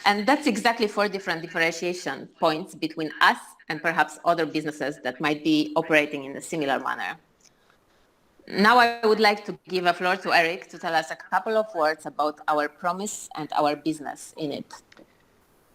And that's exactly 4 different differentiation points between us and perhaps other businesses that might be operating in a similar manner. Now I would like to give a floor to Eric to tell us a couple of words about our promise and our business in it.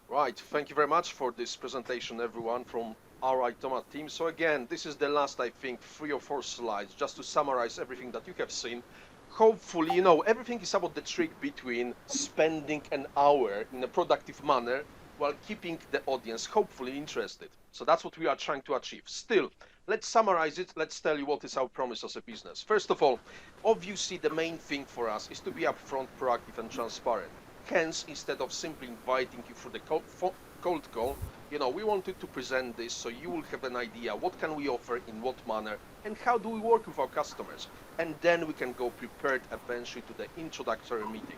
Right, thank you very much for this presentation, everyone, from our Itoma team. So again, this is the last, I think, 3 or 4 slides, just to summarize everything that you have seen. Hopefully, you know, everything is about the trick between spending an hour in a productive manner while keeping the audience hopefully interested. So that's what we are trying to achieve. Still, let's summarize it. Let's tell you what is our promise as a business. First of all, obviously the main thing for us is to be upfront, proactive and transparent. Hence, instead of simply inviting you through the cold call, you know, we wanted to present this so you will have an idea what can we offer, in what manner, and how do we work with our customers. And then we can go prepared eventually to the introductory meeting.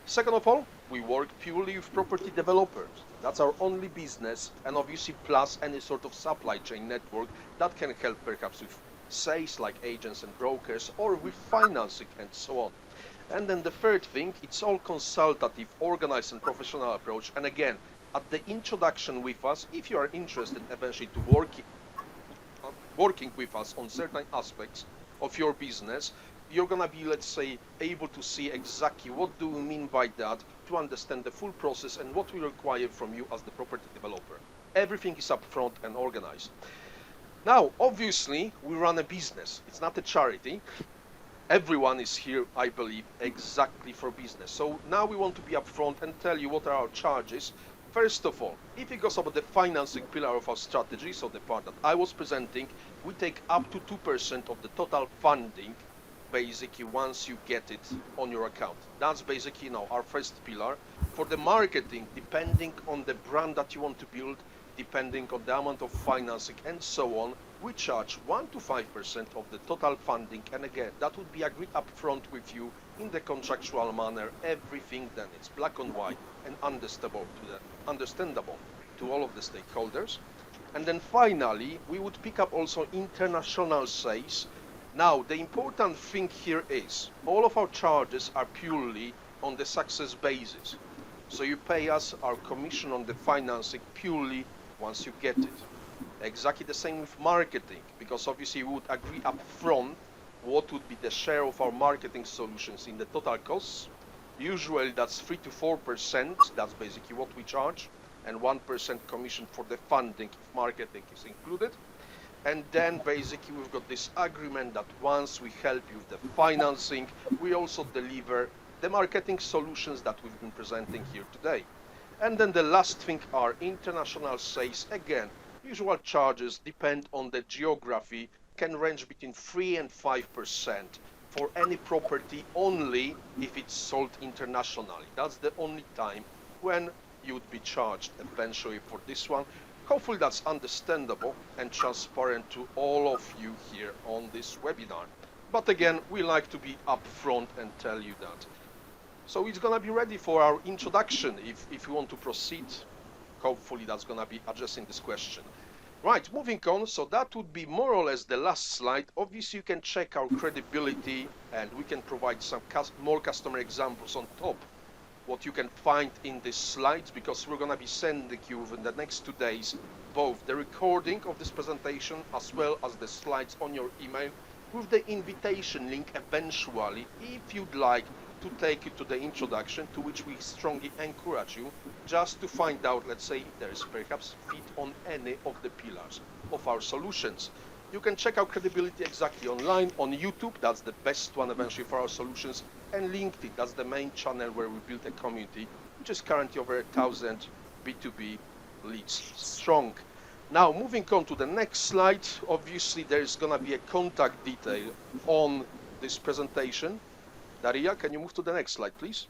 Second of all, we work purely with property developers. That's our only business, and obviously plus any sort of supply chain network that can help perhaps with sales like agents and brokers, or with financing and so on. And then the third thing, it's all consultative, organized and professional approach. And again, at the introduction with us, if you are interested eventually to working with us on certain aspects of your business, you're gonna be, let's say, able to see exactly what do we mean by that, to understand the full process and what we require from you as the property developer. Everything is upfront and organized. Now, obviously, we run a business. It's not a charity. Everyone is here, I believe, exactly for business. So now we want to be upfront and tell you what are our charges. First of all, if it goes about the financing pillar of our strategy, so the part that I was presenting, we take up to 2% of the total funding, basically once you get it on your account. That's basically, you know, our first pillar. For the marketing, depending on the brand that you want to build, depending on the amount of financing and so on, we charge 1 to 5% of the total funding. And again, that would be agreed upfront with you in the contractual manner. Everything then it's black and white and understandable to all of the stakeholders. And then finally, we would pick up also international sales. Now, the important thing here is all of our charges are purely on the success basis. So you pay us our commission on the financing purely once you get it. Exactly the same with marketing, because obviously we would agree up front what would be the share of our marketing solutions in the total costs. Usually that's 3 to 4%, that's basically what we charge, and 1% commission for the funding if marketing is included. And then basically we've got this agreement that once we help you with the financing, we also deliver the marketing solutions that we've been presenting here today. And then the last thing are international sales. Again, usual charges depend on the geography, can range between 3 and 5% for any property only if it's sold internationally. That's the only time when you would be charged eventually for this one. Hopefully that's understandable and transparent to all of you here on this webinar. But again, we like to be upfront and tell you that. So it's gonna be ready for our introduction if you want to proceed. Hopefully that's gonna be addressing this question. Right, moving on, so that would be more or less the last slide. Obviously you can check our credibility and we can provide some more customer examples on top what you can find in these slides, because we're going to be sending you within the next 2 days both the recording of this presentation as well as the slides on your email with the invitation link eventually if you'd like to take you to the introduction, to which we strongly encourage you just to find out, let's say, if there is perhaps fit on any of the pillars of our solutions. You can check our credibility exactly online on YouTube, that's the best one eventually for our solutions, and LinkedIn, that's the main channel where we built a community, which is currently over 1,000 B2B leads strong. Now, moving on to the next slide, obviously there is going to be a contact detail on this presentation. Daria, can you move to the next slide, please?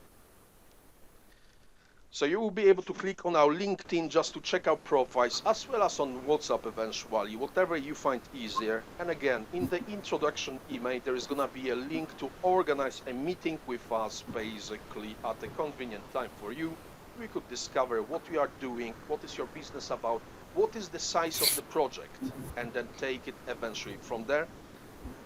So you will be able to click on our LinkedIn just to check our profiles, as well as on WhatsApp eventually, whatever you find easier. And again, in the introduction email, there is going to be a link to organize a meeting with us, basically at a convenient time for you. We could discover what we are doing, what is your business about, what is the size of the project, and then take it eventually from there.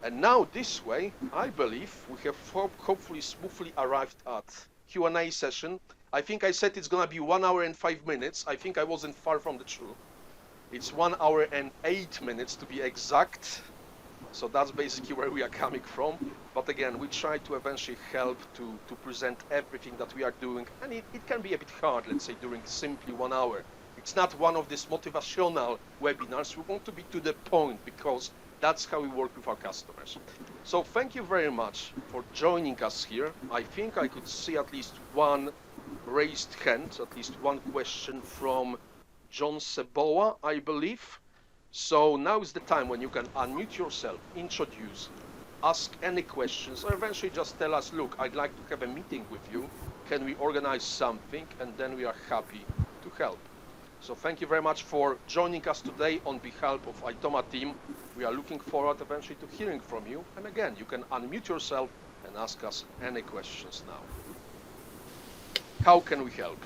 And now this way, I believe we have hopefully smoothly arrived at Q&A session. I think I said it's gonna be 1 hour and 5 minutes. I think I wasn't far from the truth. It's 1 hour and 8 minutes to be exact. So that's basically where we are coming from. But again, we try to eventually help to present everything that we are doing. And it can be a bit hard, let's say, during simply 1 hour. It's not one of these motivational webinars. We want to be to the point because that's how we work with our customers. So thank you very much for joining us here. I think I could see at least one raised hand, at least one question from John Seboa, I believe. So now is the time when you can unmute yourself, introduce, ask any questions, or eventually just tell us, look, I'd like to have a meeting with you. Can we organize something? And then we are happy to help. So thank you very much for joining us today on behalf of Itoma team. We are looking forward eventually to hearing from you. And again, you can unmute yourself and ask us any questions now. How can we help?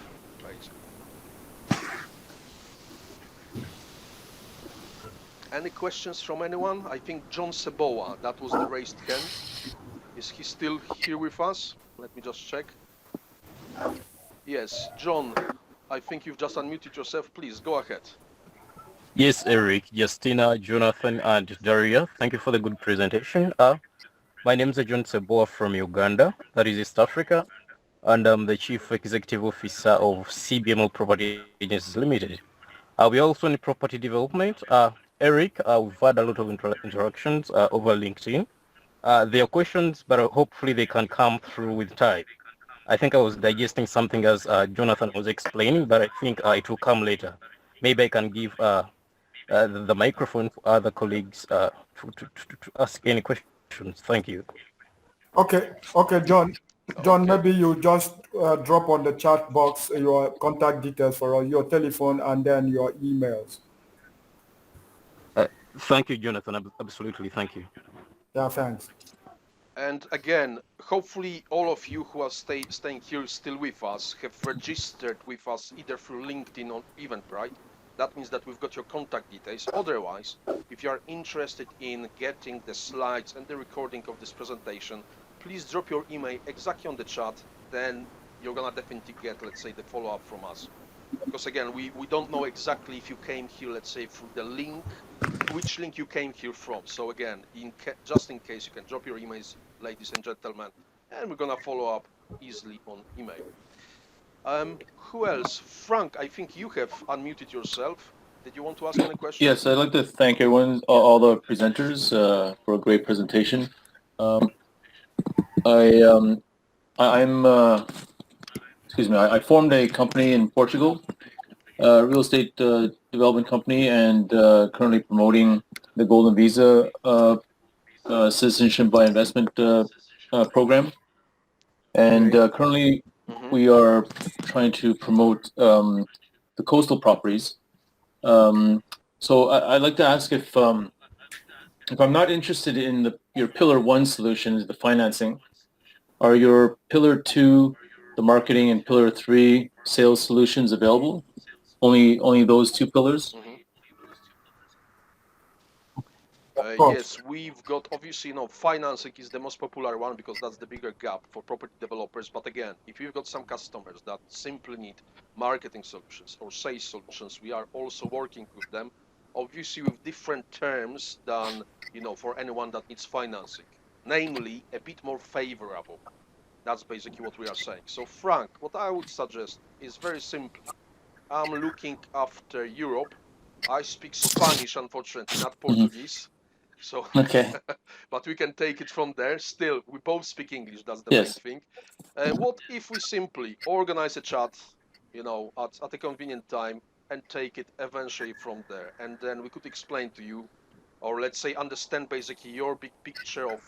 Any questions from anyone? I think John Seboa, that was the raised hand. Is he still here with us? Let me just check. Yes, John, I think you've just unmuted yourself. Please, go ahead. Yes, Eric, Justina, Jonathan, and Daria. Thank you for the good presentation. My name is John Seboa from Uganda, that is East Africa, and I'm the Chief Executive Officer of CBMO Property Agencies Limited. We are also in property development. Eric, we've had a lot of interactions over LinkedIn. There are questions, but hopefully they can come through with time. I think I was digesting something as Jonathan was explaining, but I think it will come later. Maybe I can give the microphone for other colleagues to ask any questions. Thank you. Okay, John, maybe you just drop on the chat box your contact details for your telephone and then your emails. Thank you, Jonathan. Absolutely, thank you. Yeah, thanks. And again, hopefully all of you who are staying here still with us have registered with us either through LinkedIn or Eventbrite. That means that we've got your contact details. Otherwise, if you are interested in getting the slides and the recording of this presentation, please drop your email exactly on the chat. Then you're gonna definitely get, let's say, the follow-up from us. Because again, we don't know exactly if you came here, let's say, through the link, which link you came here from. So again, just in case, you can drop your emails, ladies and gentlemen, and we're gonna follow up easily on email. Who else? Frank, I think you have unmuted yourself. Did you want to ask any questions? Yes, I'd like to thank everyone, all the presenters, for a great presentation. I formed a company in Portugal, a real estate development company, and currently promoting the Golden Visa Citizenship by Investment program. And currently, we are trying to promote the coastal properties. So I'd like to ask if I'm not interested in your Pillar 1 solutions, the financing, are your Pillar 2, the marketing, and Pillar 3 sales solutions available? Only those two pillars? Yes, we've got, obviously, financing is the most popular one because that's the bigger gap for property developers. But again, if you've got some customers that simply need marketing solutions or sales solutions, we are also working with them, obviously with different terms than, for anyone that needs financing, namely a bit more favorable. That's basically what we are saying. So Frank, what I would suggest is very simple. I'm looking after Europe. I speak Spanish, unfortunately, not Portuguese. So, Okay. but we can take it from there. Still, we both speak English. That's the Yes. main thing. What if we simply organize a chat, at a convenient time and take it eventually from there, and then we could explain to you, or let's say understand basically your big picture of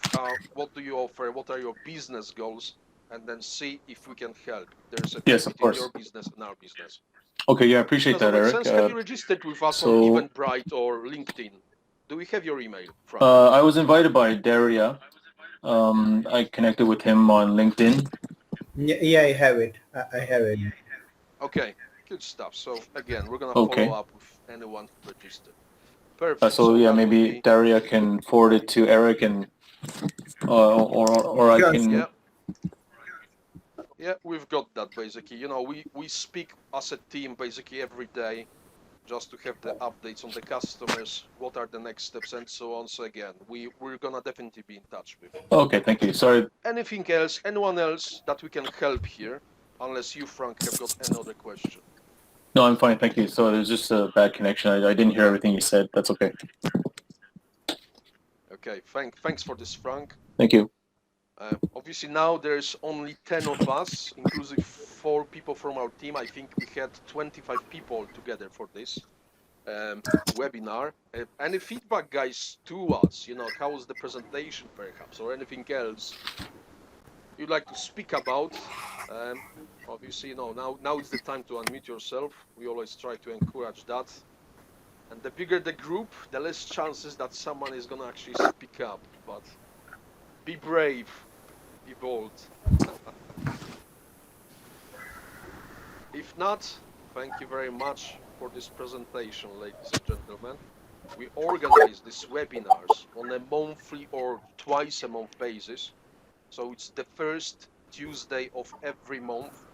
what do you offer, what are your business goals, and then see if we can help. There's a Yes, fit of between course. your business and our business. Okay, yeah, I appreciate Does that that, make Eric. sense? Have you registered with us on Eventbrite or LinkedIn? Do we have your email, Frank? I was invited by Daria. I connected with him on LinkedIn. Yeah, I have it. I have it. Okay, good stuff. So again, we're gonna Okay. follow up with anyone who registered. Perfect. So yeah, that would maybe be... Daria can forward it to Eric, and or I Sure. can. Yeah, we've got that basically. We speak as a team basically every day, just to have the updates on the customers, what are the next steps, and so on. So again, we're gonna definitely be in touch with. Okay, thank you. Sorry. Anything else? Anyone else that we can help here? Unless you, Frank, have got another question. No, I'm fine, thank you. So there's just a bad connection. I didn't hear everything you said. That's okay. Okay, thanks for this, Frank. Thank you. Obviously now there's only 10 of us, inclusive 4 people from our team. I think we had 25 people together for this webinar. Any feedback, guys, to us? How was the presentation, perhaps, or anything else you'd like to speak about? Obviously, now is the time to unmute yourself. We always try to encourage that. And the bigger the group, the less chances that someone is gonna actually speak up. But be brave, be bold. If not, thank you very much for this presentation, ladies and gentlemen. We organize these webinars on a monthly or twice a month basis. So it's the first Tuesday of every month,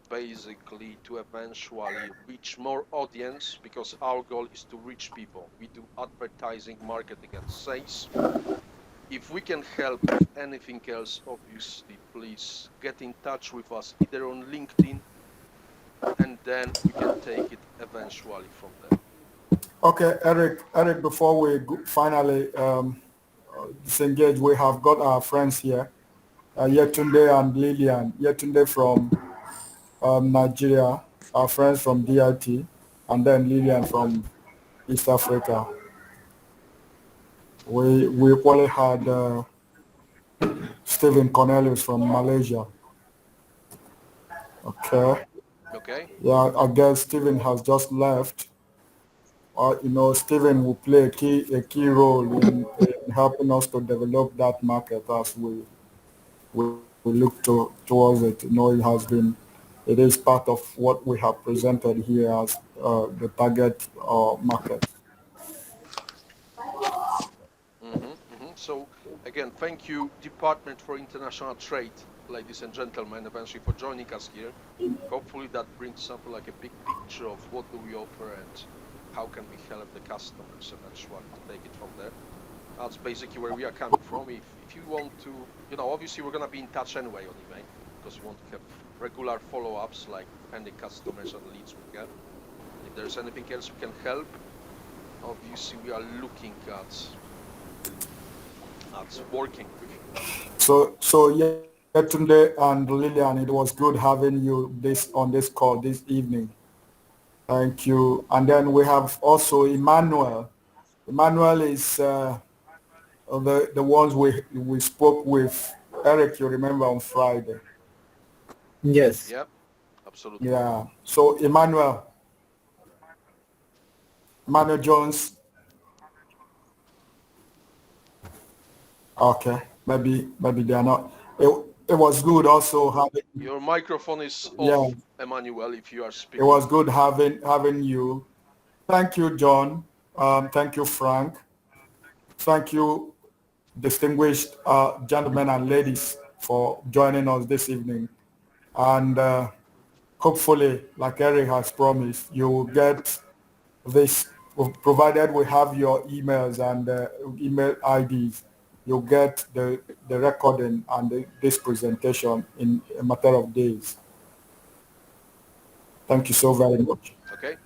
basically, to eventually reach more audience, because our goal is to reach people. We do advertising, marketing, and sales. If we can help with anything else, obviously, please get in touch with us either on LinkedIn, and then we can take it eventually from there. Okay, Eric, before we finally disengage, we have got our friends here, Yetunde and Lillian. Yetunde from Nigeria, our friends from DIT, and then Lillian from East Africa. We equally had Stephen Cornelius from Malaysia. Okay. Okay. Yeah, I guess Stephen has just left. Stephen will play a key role in helping us to develop that market as we look towards it. He has been it is part of what we have presented here as the target market. So again, thank you, Department for International Trade, ladies and gentlemen, eventually for joining us here. Hopefully that brings something like a big picture of what do we offer and how can we help the customers eventually to take it from there. That's basically where we are coming from. If you want to, obviously we're going to be in touch anyway on email because we want to have regular follow-ups like any customers and leads we get. If there's anything else we can help, obviously we are looking at working with you. So yeah, Tunde and Lillian, it was good having you on this call this evening. Thank you. And then we have also Emmanuel. Emmanuel is the ones we spoke with Eric, you remember, on Friday. Yes. Yep, absolutely. Yeah. So Emmanuel Jones. Okay. Maybe they are not. It was good also having. Your microphone is off, Yeah. Emmanuel, if you are speaking. It was good having you. Thank you, John. Thank you, Frank. Thank you, distinguished gentlemen and ladies, for joining us this evening. And hopefully, like Eric has promised, you will get this, provided we have your emails and email IDs, you'll get the recording and this presentation in a matter of days. Thank you so very much. Okay.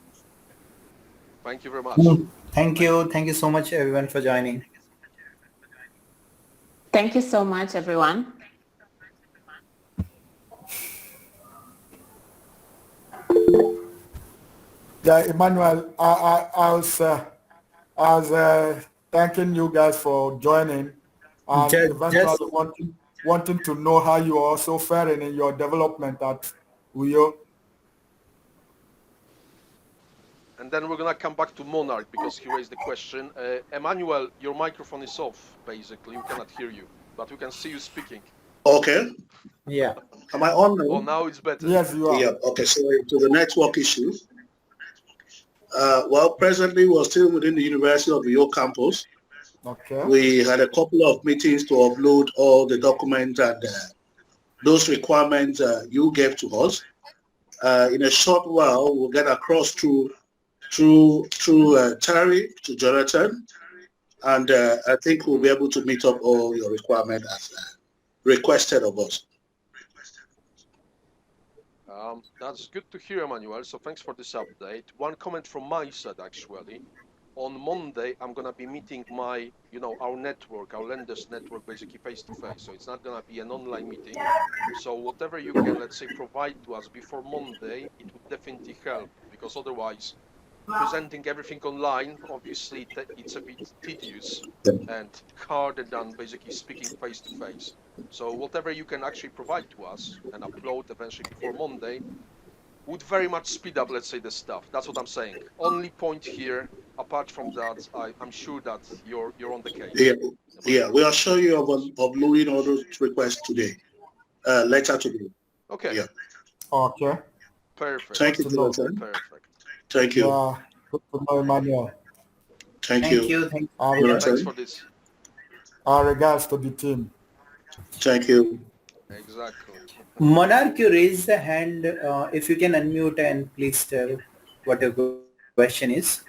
Thank you very much. Thank you. Thank you so much, everyone, for joining. Thank you so much, everyone. Yeah, Emmanuel, I was thanking you guys for joining and eventually wanting to know how you are also faring in your development at UYO. And then we're going to come back to Monarch because he raised the question. Emmanuel, your microphone is off, basically. We cannot hear you, but we can see you speaking. Okay. Yeah. Am I on now? Oh, now it's better. Yes, you are. Yeah. Okay. So to the network issue. Well, presently we're still within the University of Rio campus. Okay. We had a couple of meetings to upload all the documents and those requirements you gave to us. In a short while, we'll get across through Terry to Jonathan, and I think we'll be able to meet up all your requirements as requested of us. That's good to hear, Emmanuel. So thanks for this update. One comment from my side, actually. On Monday, I'm going to be meeting my, our network, our lenders network, basically face-to-face. So it's not going to be an online meeting. So whatever you can, let's say, provide to us before Monday, it would definitely help. Because otherwise, presenting everything online, obviously, it's a bit tedious and harder than basically speaking face-to-face. So whatever you can actually provide to us and upload eventually before Monday would very much speed up, let's say, the stuff. That's what I'm saying. Only point here, apart from that, I'm sure that you're on the case. Yeah, we'll assure you of uploading all those requests today, later today. Okay. Yeah. Okay. Perfect. Thank you, Jonathan. Perfect. Thank you. Yeah. Good to know, Emmanuel. Thank you. Thanks for this. Our regards to the team. Thank you. Exactly. Monarch, you raised the hand. If you can unmute and please tell what your question is.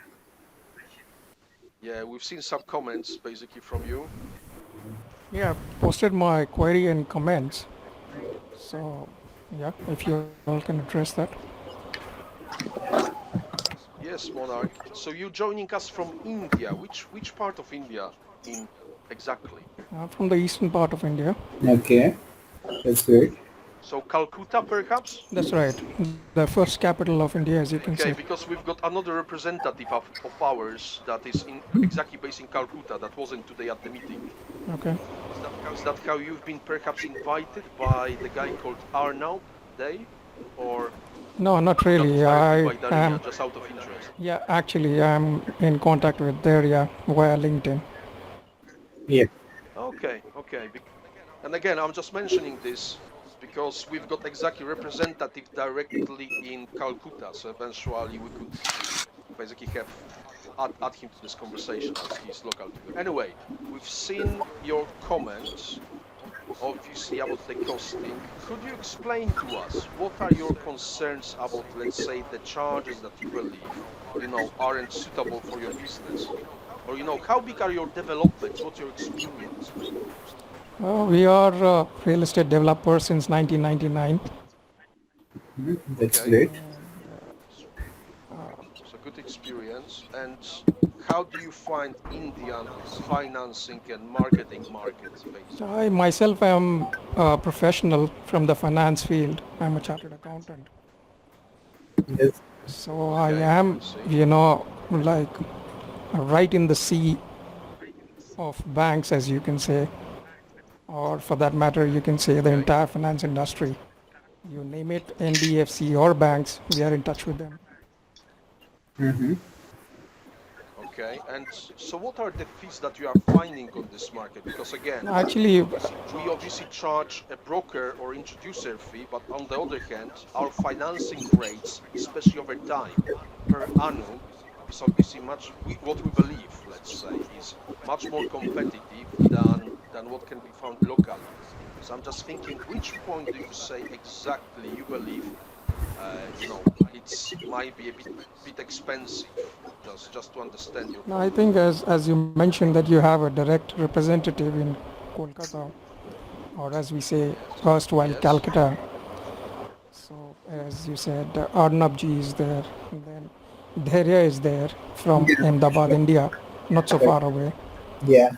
Yeah, we've seen some comments basically from you. Yeah, I've posted my query and comments. So, yeah, if you all can address that. Yes, Monarch. So you're joining us from India. Which part of India exactly? From the eastern part of India. Okay, that's great. So Calcutta, perhaps? That's right. The first capital of India, as you can Okay, see. because we've got another representative of ours that is exactly based in Calcutta that wasn't today at the meeting. Okay. Is that how you've been perhaps invited by the guy called Arnaud Day? Or No, not really. I by Darina, am. just out of interest? Yeah, actually, I'm in contact with Daria via LinkedIn. Yeah. Okay. And again, I'm just mentioning this because we've got exactly representative directly in Calcutta, so eventually we could basically add him to this conversation as he's local to you. Anyway, we've seen your comments, obviously, about the costing. Could you explain to us what are your concerns about, let's say, the charges that you believe, aren't suitable for your business? Or, how big are your developments? What's your experience? We are real estate developers since 1999. That's Okay. great. So good experience. And how do you find Indian financing and marketing markets, basically? I myself am a professional from the finance field. I'm a chartered accountant. Yes. So I Okay, am, I see. like right in the sea of banks, as you can say, or for that matter, you can say the Okay. entire finance industry. You name it, NBFC or banks, we are in touch with them. Okay. And so what are the fees that you are finding on this market? Because again, Actually, we obviously charge a broker or introducer fee, but on the other hand, our financing rates, especially over time, per annum, is obviously what we believe, let's say, is much more competitive than what can be found locally. So I'm just thinking, which point do you say exactly you believe, it's might be a bit expensive, just to understand your no, I point. think as you mentioned that you have a direct representative in Kolkata, or as we say, erstwhile Yes. Calcutta. So as you said, Arnabji is there, and then Dhairya is there from Ahmedabad, India, not so far away. Yeah.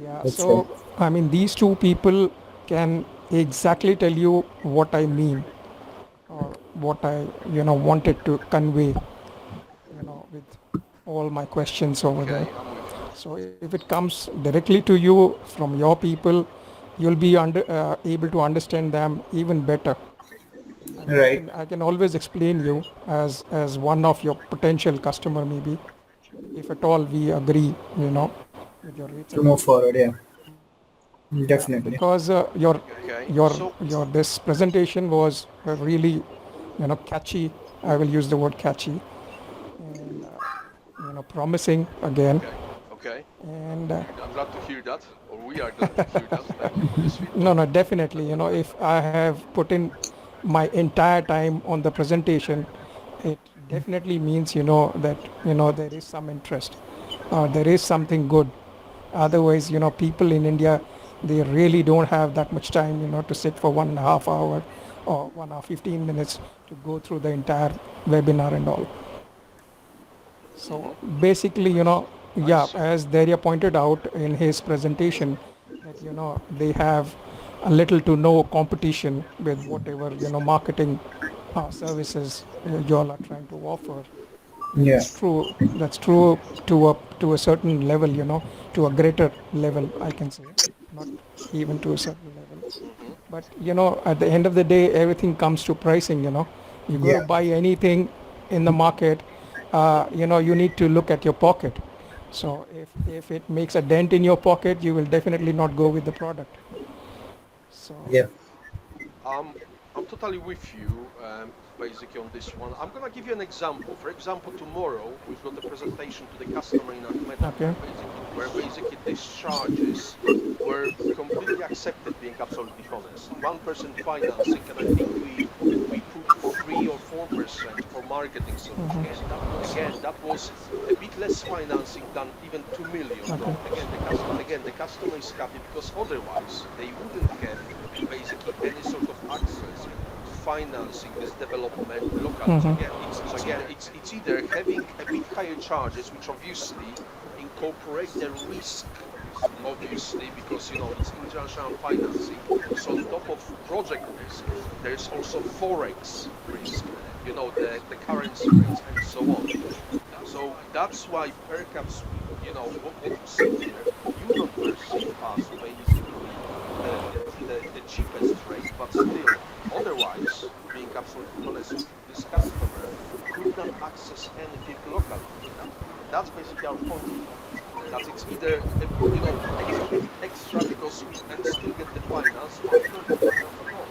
Yeah, That's so right. I mean, these two people can exactly tell you what I mean, or what I wanted to convey, with all my questions over there. Okay, I'm with you. So if it comes directly to you from your people, you'll be able to understand them even better. I mean, Right. I can always explain you as one of your potential customer, maybe, if at all we agree, with your rates To and move everything. forward, yeah. Yeah, Definitely. because Okay, your so your this presentation was really catchy. I will use the word catchy, and promising again. okay, And I'm glad to hear that, or we are glad to hear that. Thank you for this feedback. no, definitely. If I have put in my entire time on the presentation, it definitely means that there is some interest, there is something good. Otherwise, people in India, they really don't have that much time, to sit for 1.5 hour or 1 hour 15 minutes to go through the entire webinar and all. So basically, I yeah, see. as Daria pointed out in his presentation, that they have a little to no competition with whatever marketing services you all are trying to offer. And Yeah. that's true. That's true to a certain level, to a greater level, I can say, not even to a certain level. Hmm. But at the end of the day, everything comes to pricing. You go to Yeah. buy anything in the market, you need to look at your pocket. So if it makes a dent in your pocket, you will definitely not go with the product. So Yeah. I'm totally with you, basically on this one. I'm gonna give you an example. For example, tomorrow we've got a presentation to the customer in Augmented, okay, where basically these charges were completely accepted. Being absolutely honest, 1% financing, and I think we put 3 or 4% for marketing solutions. That was a bit less financing than even 2 million. okay, But again, the customer is happy because otherwise they wouldn't have basically any sort of access to financing this development locally. It's either having a bit higher charges, which obviously incorporate the risk, obviously, because it's international financing. So on top of project risk, there's also forex risk, the currency rates and so on. So that's why perhaps, what you see here, you don't perceive us basically the cheapest rate, but still, otherwise, being absolutely honest with you, this customer could not access anything locally. That's basically our point here. That it's either a bit extra because we and still get the finance, or we don't get finance at all.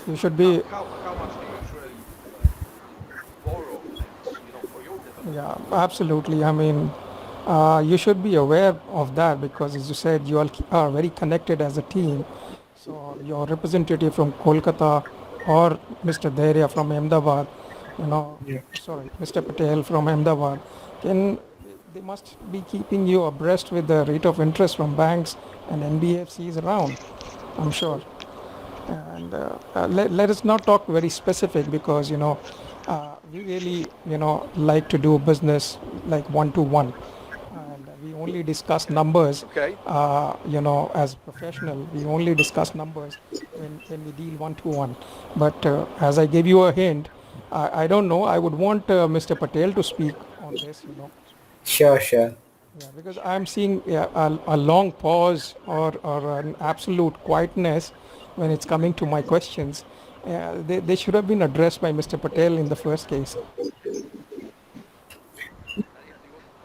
You should be, How much do you usually borrow, for your development? yeah, absolutely. I mean, you should be aware of that because, as you said, you all are very connected as a team. So your representative from Kolkata or Mr. Daria from Ahmedabad, Yeah. sorry, Mr. Patel from Ahmedabad, can they must be keeping you abreast with the rate of interest from banks and NBFCs around, I'm sure. And let us not talk very specific because we really like to do business like one to one, and we only discuss numbers. Okay. As professional, we only discuss numbers when we deal one to one. But as I gave you a hint, I don't know. I would want Mr. Patel to speak on this. Sure, sure. Yeah, because I'm seeing a long pause or an absolute quietness when it's coming to my questions. They should have been addressed by Mr. Patel in the first case.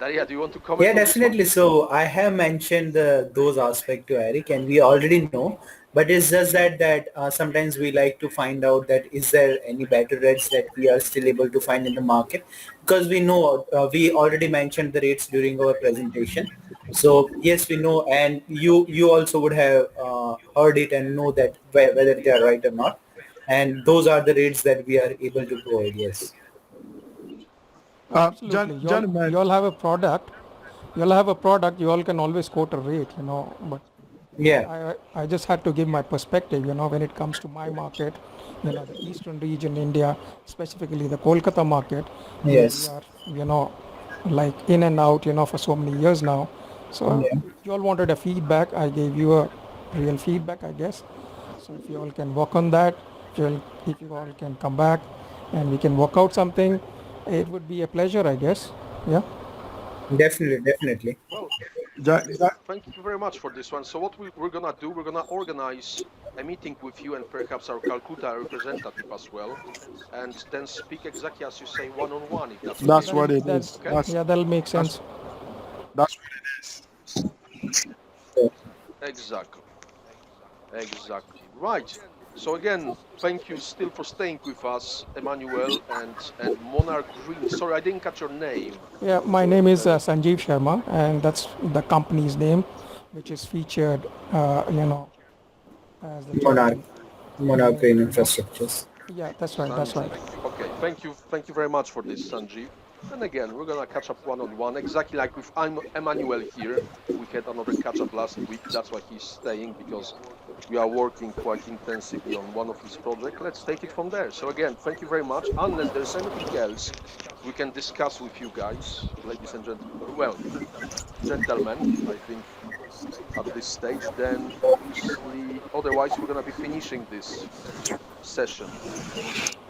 Daria, do you want to comment Yeah, on this one? definitely. So I have mentioned those aspects to Eric, and we already know. But it's just that sometimes we like to find out that is there any better rates that we are still able to find in the market, because we know we already mentioned the rates during our presentation. So yes, we know, and you also would have heard it and know that whether they are right or not. And those are the rates that we are able to provide. Yes. Absolutely. Gentlemen, You all have a product. You all have a product. You all can always quote a rate, but Yeah. I just had to give my perspective, when it comes to my market, the eastern region, India, specifically the Kolkata market, where we Yes. are, like in and out, for so many years now. So Yeah. you all wanted a feedback. I gave you a real feedback, I guess. So if you all can work on that, if you all can come back and we can work out something, it would be a pleasure, I guess. Yeah. Definitely. Definitely. Well, Ja- Ja- thank you very much for this one. So what we're gonna do, we're gonna organize a meeting with you and perhaps our Calcutta representative as well, and then speak exactly as you say, one-on-one, if that's okay. that's what it That, is. Okay. yeah, that'll make sense. That's what it is. Exactly. Exactly. Right. So again, thank you still for staying with us, Emmanuel and Monarch Green. Sorry, I didn't catch your name. Yeah, my name is Sanjeev Sharma, and that's the company's name, which is featured, as the Monarch. chairman. Monarch Green Yeah, Infrastructures. yeah, that's right, that's right. Sanjeev. Okay, thank you very much for this, Sanjeev. And again, we're gonna catch up one-on-one, exactly like with Emmanuel here. We had another catch-up last week. That's why he's staying, because we are working quite intensively on one of his projects. Let's take it from there. So again, thank you very much. Unless there's anything else we can discuss with you guys, ladies and gentlemen. Well, gentlemen, I think at this stage, then obviously, otherwise we're gonna be finishing this session.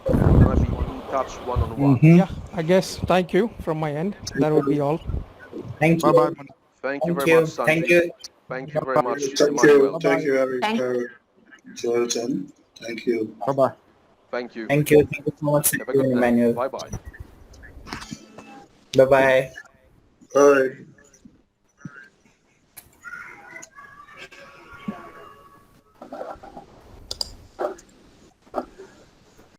And we're gonna be in touch one-on-one. Yeah, I guess. Thank you from my end. That would be all. Thank Bye bye. you. Thank you Thank very you. much, Thank Sanjeev. you. Thank you very much, Thank Emmanuel. you. Thank you, Eric. Thank- Jonathan. Thank you. Bye bye. Thank you. Thank you. Thank you so much, Have a good day. Emmanuel. Bye-bye. Bye-bye. All right.